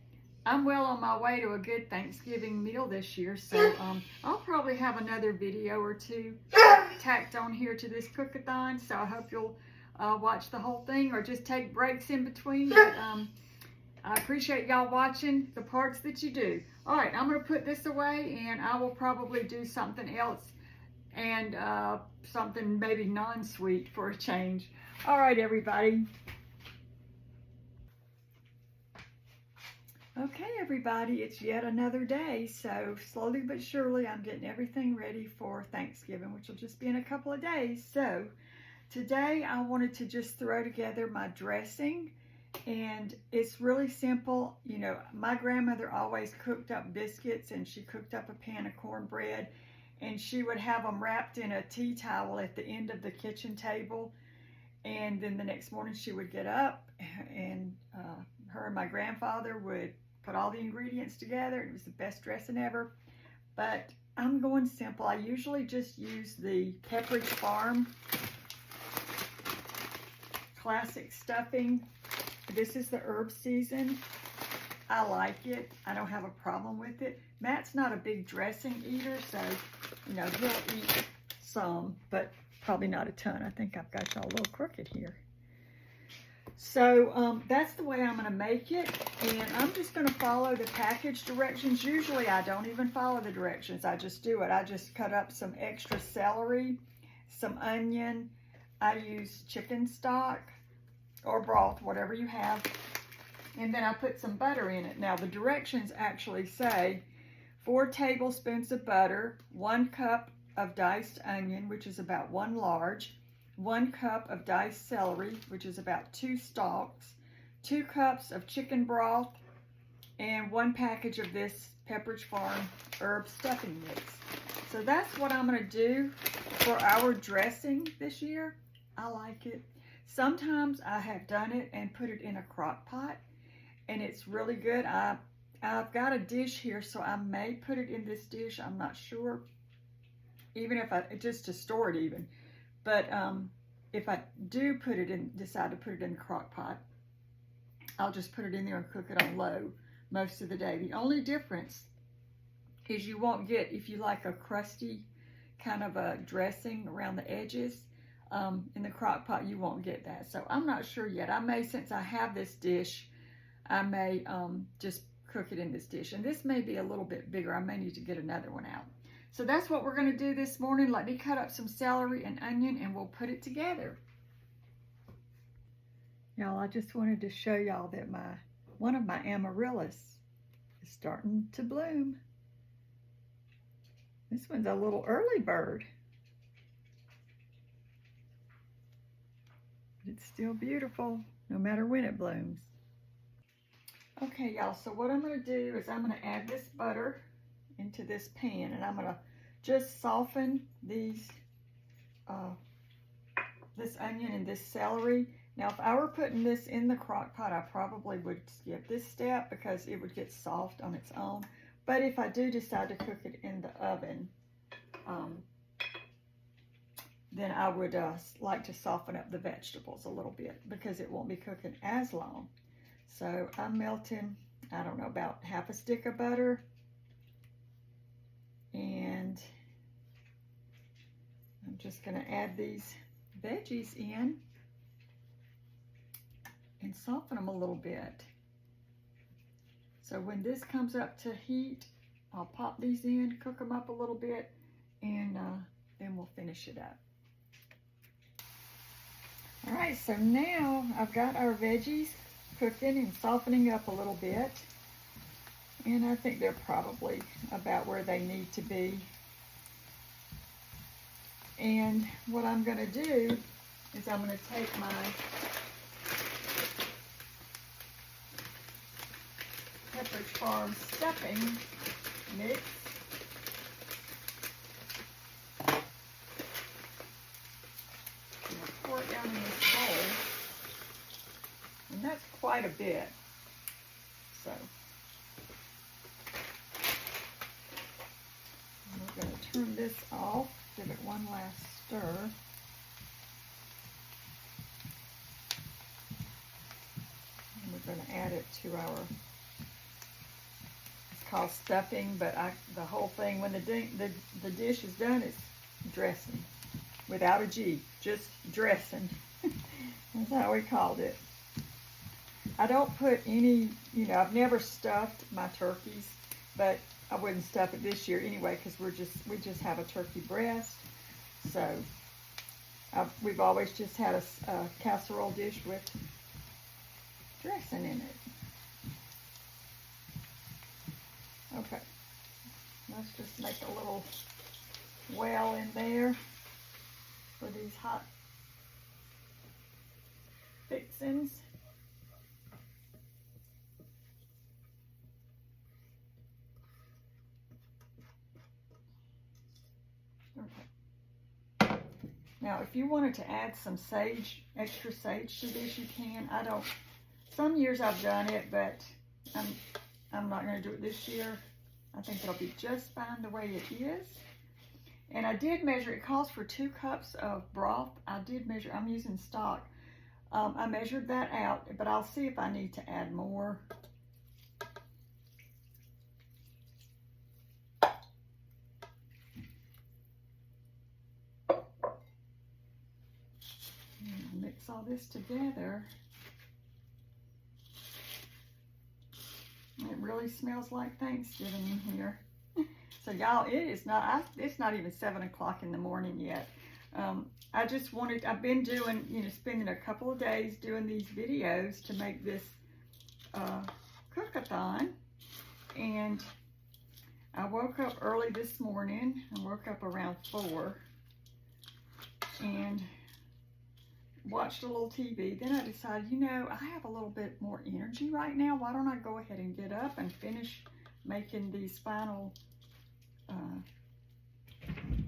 I'm well on my way to a good Thanksgiving meal this year. So I'll probably have another video or 2 tacked on here to this Cook-A-Thon. So I hope you'll watch the whole thing or just take breaks in between. But I appreciate y'all watching the parts that you do. All right, I'm going to put this away, and I will probably do something else, and something maybe non-sweet for a change. All right, everybody. Okay, everybody, it's yet another day. So slowly but surely, I'm getting everything ready for Thanksgiving, which will just be in a couple of days. So today, I wanted to just throw together my dressing. And it's really simple. You know, my grandmother always cooked up biscuits, and she cooked up a pan of cornbread, and she would have them wrapped in a tea towel at the end of the kitchen table. And then the next morning she would get up, and her and my grandfather would put all the ingredients together. It was the best dressing ever. But I'm going simple. I usually just use the Pepperidge Farm classic stuffing. This is the herb season. I like it. I don't have a problem with it. Matt's not a big dressing eater, so, you know, he'll eat some, but probably not a ton. I think I've got y'all a little crooked here. So that's the way I'm going to make it, and I'm just going to follow the package directions. Usually I don't even follow the directions. I just do it. I just cut up some extra celery, some onion. I use chicken stock or broth, whatever you have, and then I put some butter in it. Now the directions actually say 4 tablespoons of butter, 1 cup of diced onion, which is about 1 large, 1 cup of diced celery, which is about 2 stalks, 2 cups of chicken broth, and 1 package of this Pepperidge Farm herb stuffing mix. So that's what I'm going to do for our dressing this year. I like it. Sometimes I have done it and put it in a crock pot, and it's really good. I've got a dish here, so I may put it in this dish. I'm not sure, even if just to store it even. But if I do decide to put it in the crock pot, I'll just put it in there and cook it on low most of the day. The only difference is you won't get, if you like a crusty kind of a dressing around the edges, in the crock pot, you won't get that. So I'm not sure yet. I may, since I have this dish, I may just cook it in this dish. And this may be a little bit bigger. I may need to get another one out. So that's what we're going to do this morning. Let me cut up some celery and onion, and we'll put it together. Y'all, I just wanted to show y'all that one of my Amarillis is starting to bloom. This one's a little early bird. It's still beautiful, no matter when it blooms. Okay, y'all, so what I'm going to do is I'm going to add this butter into this pan, and I'm going to just soften these, this onion and this celery. Now, if I were putting this in the crock pot, I probably would skip this step because it would get soft on its own. But if I do decide to cook it in the oven, then I would like to soften up the vegetables a little bit because it won't be cooking as long. So I'm melting, I don't know, about half a stick of butter. And I'm just going to add these veggies in and soften them a little bit. So when this comes up to heat, I'll pop these in, cook them up a little bit, and then we'll finish it up. All right, so now I've got our veggies cooking and softening up a little bit. And I think they're probably about where they need to be. And what I'm going to do is I'm going to take my Pepperidge Farm stuffing mix. And I'll pour it down in this bowl. And that's quite a bit. So we're going to turn this off, give it one last stir. And we're going to add it to our, it's called stuffing, but the whole thing, when the dish is done, it's dressing. Without a G, just dressing. That's how we called it. I don't put any, I've never stuffed my turkeys, but I wouldn't stuff it this year anyway because we just have a turkey breast. So we've always just had a casserole dish with dressing in it. Okay, let's just make a little well in there for these hot fixings. Okay. Now, if you wanted to add some sage, extra sage to this, you can. I don't. Some years I've done it, but I'm not going to do it this year. I think it'll be just fine the way it is. And I did measure. It calls for 2 cups of broth. I did measure. I'm using stock. I measured that out, but I'll see if I need to add more. Mix all this together. It really smells like Thanksgiving in here. So y'all, it's not even 7 o'clock in the morning yet. I've been doing, spending a couple of days doing these videos to make this Cook-A-Thon. And I woke up early this morning. I woke up around 4 and watched a little TV. Then I decided, I have a little bit more energy right now. Why don't I go ahead and get up and finish making these final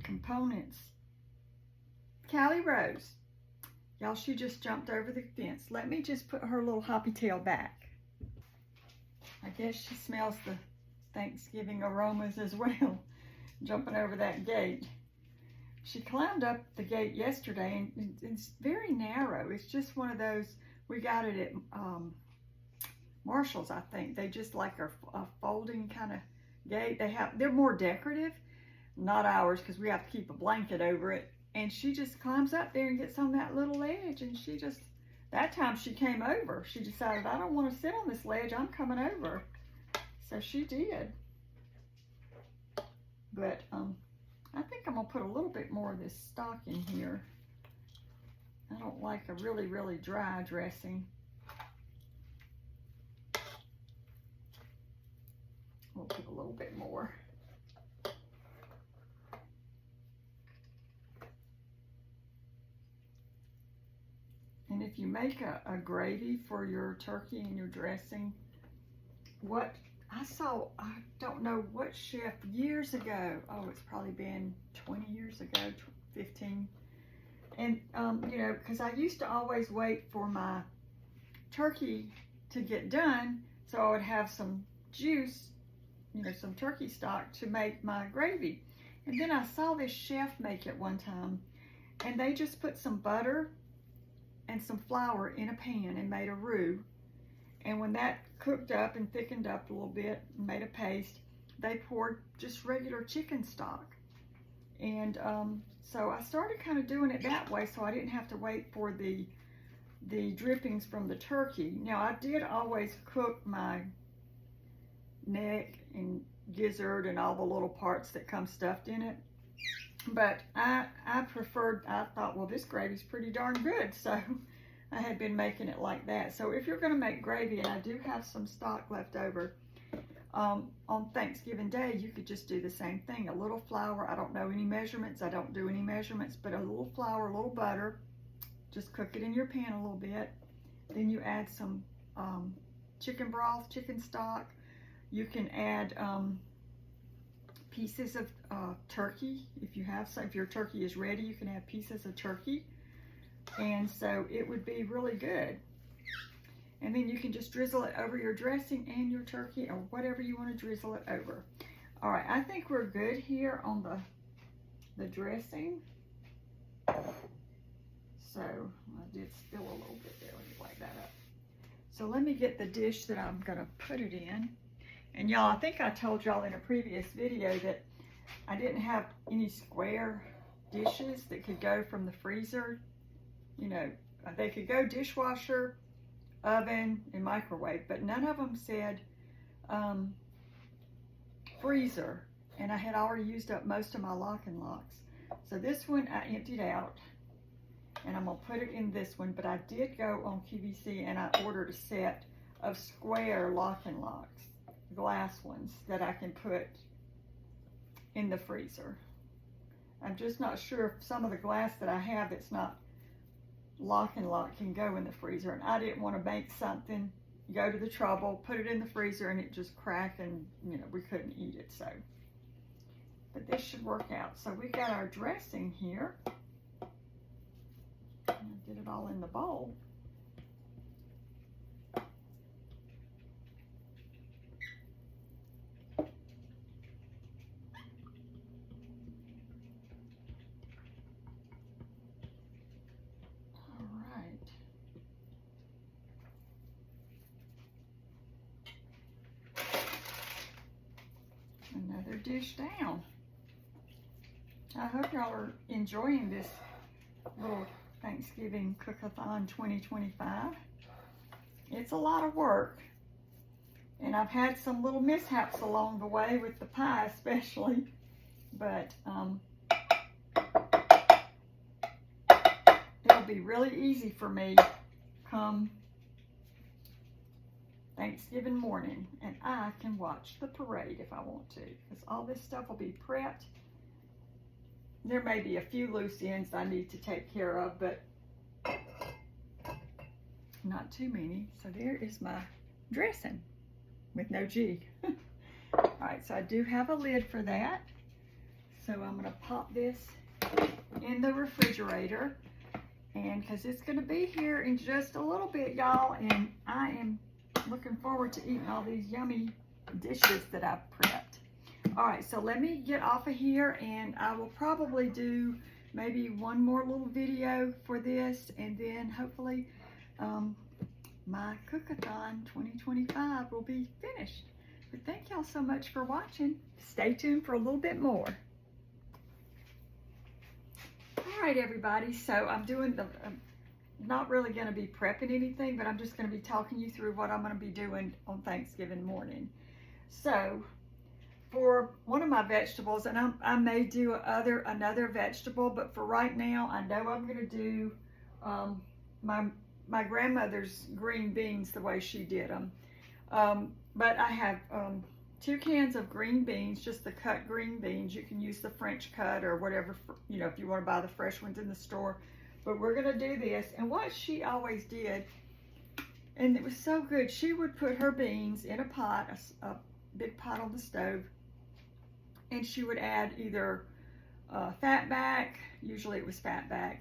components. Callie Rose. Y'all, she just jumped over the fence. Let me just put her little hoppy tail back. I guess she smells the Thanksgiving aromas as well, jumping over that gate. She climbed up the gate yesterday, and it's very narrow. It's just one of those, we got it at Marshall's, I think. They just like a folding kind of gate. They're more decorative, not ours, because we have to keep a blanket over it. And she just climbs up there and gets on that little ledge, and that time she came over. She decided, I don't want to sit on this ledge, I'm coming over. So she did. But I think I'm gonna put a little bit more of this stock in here. I don't like a really, really dry dressing. We'll put a little bit more. And if you make a gravy for your turkey and your dressing, what I saw, I don't know what chef years ago, it's probably been 20 years ago, 15. And, because I used to always wait for my turkey to get done so I would have some juice, some turkey stock to make my gravy. And then I saw this chef make it one time, and they just put some butter and some flour in a pan and made a roux. And when that cooked up and thickened up a little bit and made a paste, they poured just regular chicken stock. And so I started kind of doing it that way so I didn't have to wait for the drippings from the turkey. Now, I did always cook my neck and gizzard and all the little parts that come stuffed in it. But I thought, well, this gravy's pretty darn good, so I had been making it like that. So if you're going to make gravy, and I do have some stock left over, on Thanksgiving Day, you could just do the same thing. A little flour. I don't know any measurements. I don't do any measurements, but a little flour, a little butter. Just cook it in your pan a little bit. Then you add some chicken broth, chicken stock. You can add pieces of turkey. If you have some, if your turkey is ready, you can add pieces of turkey. And so it would be really good. And then you can just drizzle it over your dressing and your turkey, or whatever you want to drizzle it over. All right, I think we're good here on the dressing. So I did spill a little bit there. Let me wipe that up. So let me get the dish that I'm going to put it in. And y'all, I think I told y'all in a previous video that I didn't have any square dishes that could go from the freezer. You know, they could go dishwasher, oven, and microwave, but none of them said freezer. And I had already used up most of my lock and locks. So this one I emptied out, and I'm gonna put it in this one. But I did go on QVC and I ordered a set of square lock and locks, glass ones that I can put in the freezer. I'm just not sure if some of the glass that I have that's not lock and lock can go in the freezer, and I didn't want to make something, go to the trouble, put it in the freezer, and it just crack, and you know, we couldn't eat it. So, but this should work out. So we got our dressing here. I did it all in the bowl. Another dish down. I hope y'all are enjoying this little Thanksgiving Cook-A-Thon 2025. It's a lot of work, and I've had some little mishaps along the way with the pie especially, but it'll be really easy for me come Thanksgiving morning, and I can watch the parade if I want to, because all this stuff will be prepped. There may be a few loose ends I need to take care of, but not too many. So there is my dressing with no G. All right, so I do have a lid for that. So I'm gonna pop this in the refrigerator, and because it's gonna be here in just a little bit, y'all, and I am looking forward to eating all these yummy dishes that I've prepped. All right, so let me get off of here, and I will probably do maybe one more little video for this, and then hopefully my Cook-A-Thon 2025 will be finished. But thank y'all so much for watching. Stay tuned for a little bit more. All right, everybody, so I'm doing not really going to be prepping anything, but I'm just going to be talking you through what I'm going to be doing on Thanksgiving morning. So for one of my vegetables, and I may do another vegetable, but for right now, I know I'm going to do my grandmother's green beans the way she did them. But I have 2 cans of green beans, just the cut green beans. You can use the French cut or whatever, you know, if you want to buy the fresh ones in the store. But we're going to do this. And what she always did, and it was so good, she would put her beans in a pot, a big pot on the stove, and she would add either fatback, usually it was fatback,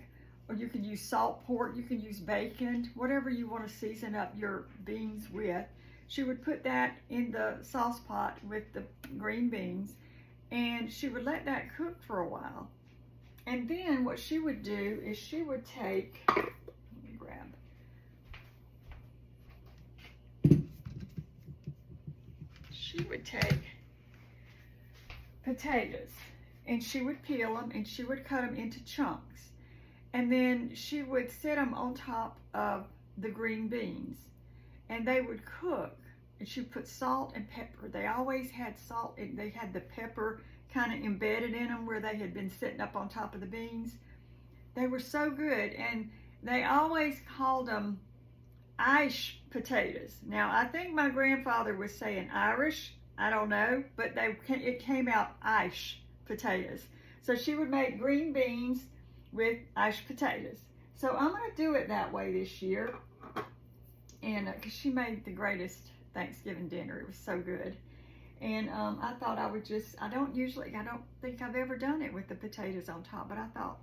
or you can use salt pork, you can use bacon, whatever you want to season up your beans with. She would put that in the sauce pot with the green beans, and she would let that cook for a while. And then what she would do is she would take, let me grab, she would take potatoes, and she would peel them, and she would cut them into chunks. And then she would set them on top of the green beans, and they would cook. And she put salt and pepper. They always had salt, and they had the pepper kind of embedded in them where they had been sitting up on top of the beans. They were so good, and they always called them Irish potatoes. Now, I think my grandfather was saying Irish, I don't know, but it came out Irish potatoes. So she would make green beans with Irish potatoes. So I'm going to do it that way this year, and because she made the greatest Thanksgiving dinner. It was so good. And I thought I don't think I've ever done it with the potatoes on top, but I thought,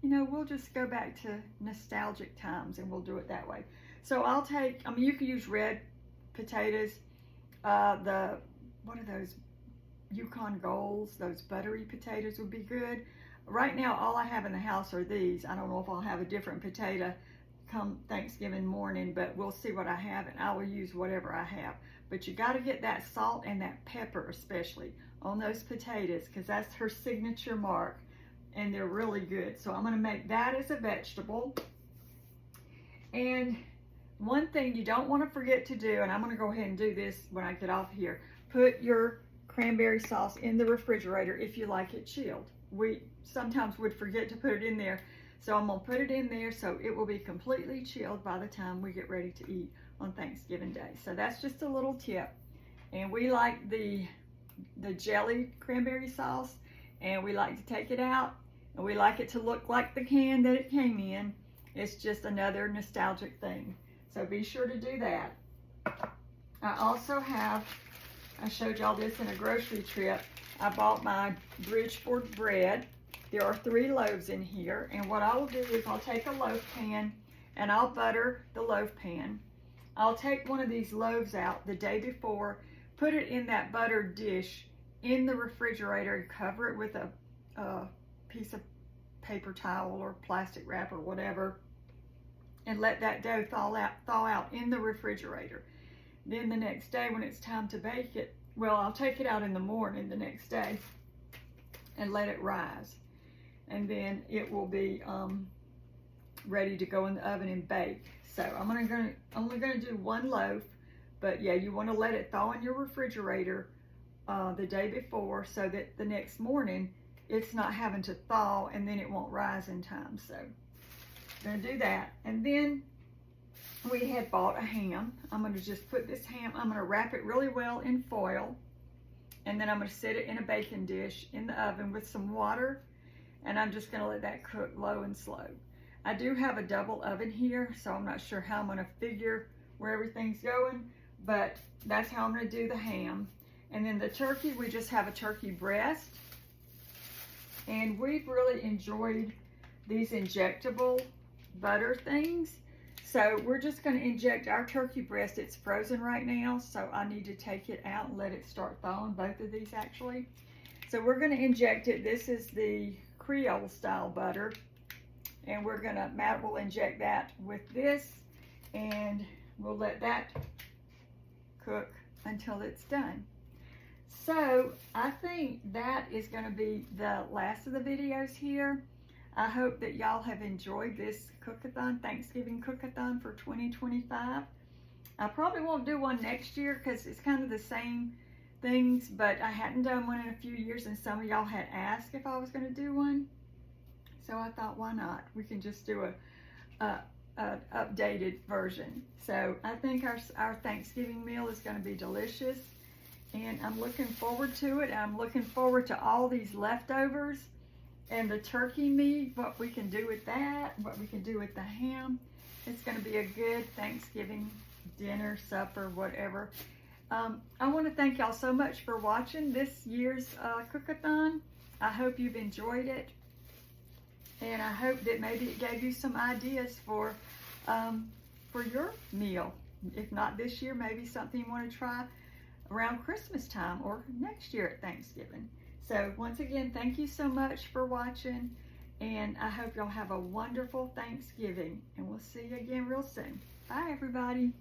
you know, we'll just go back to nostalgic times and we'll do it that way. So I'll take, you can use red potatoes, what are those, Yukon Golds, those buttery potatoes would be good. Right now, all I have in the house are these. I don't know if I'll have a different potato come Thanksgiving morning, but we'll see what I have, and I will use whatever I have. But you got to get that salt and that pepper especially on those potatoes, because that's her signature mark, and they're really good. So I'm going to make that as a vegetable. And one thing you don't want to forget to do, and I'm going to go ahead and do this when I get off here, put your cranberry sauce in the refrigerator if you like it chilled. We sometimes would forget to put it in there, so I'm going to put it in there so it will be completely chilled by the time we get ready to eat on Thanksgiving Day. So that's just a little tip. And we like the jelly cranberry sauce, and we like to take it out, and we like it to look like the can that it came in. It's just another nostalgic thing. So be sure to do that. I also have, I showed y'all this in a grocery trip. I bought my Bridgeport bread. There are 3 loaves in here, and what I will do is I'll take a loaf pan and I'll butter the loaf pan. I'll take one of these loaves out the day before, put it in that buttered dish in the refrigerator, and cover it with a piece of paper towel or plastic wrap or whatever, and let that dough thaw out in the refrigerator. Then the next day when it's time to bake it, well, I'll take it out in the morning the next day and let it rise. And then it will be ready to go in the oven and bake. So I'm only gonna do 1 loaf, but yeah, you want to let it thaw in your refrigerator the day before, so that the next morning it's not having to thaw and then it won't rise in time. So I'm gonna do that. And then we had bought a ham. I'm gonna just put this ham, I'm gonna wrap it really well in foil, and then I'm gonna set it in a baking dish in the oven with some water, and I'm just gonna let that cook low and slow. I do have a double oven here, so I'm not sure how I'm gonna figure where everything's going, but that's how I'm gonna do the ham. And then the turkey, we just have a turkey breast, and we've really enjoyed these injectable butter things. So we're just gonna inject our turkey breast. It's frozen right now, so I need to take it out and let it start thawing, both of these actually. So we're gonna inject it. This is the Creole style butter, and Matt will inject that with this, and we'll let that cook until it's done. So I think that is going to be the last of the videos here. I hope that y'all have enjoyed this Cook-A-Thon, Thanksgiving Cook-A-Thon for 2025. I probably won't do one next year because it's kind of the same things, but I hadn't done one in a few years, and some of y'all had asked if I was going to do one. So I thought, why not? We can just do a updated version. So I think our Thanksgiving meal is going to be delicious, and I'm looking forward to it. I'm looking forward to all these leftovers and the turkey meat, what we can do with that, what we can do with the ham. It's going to be a good Thanksgiving dinner, supper, whatever. I want to thank y'all so much for watching this year's Cook-A-Thon. I hope you've enjoyed it, and I hope that maybe it gave you some ideas for your meal. If not this year, maybe something you want to try around Christmas time or next year at Thanksgiving. So once again, thank you so much for watching, and I hope y'all have a wonderful Thanksgiving, and we'll see you again real soon. Bye, everybody.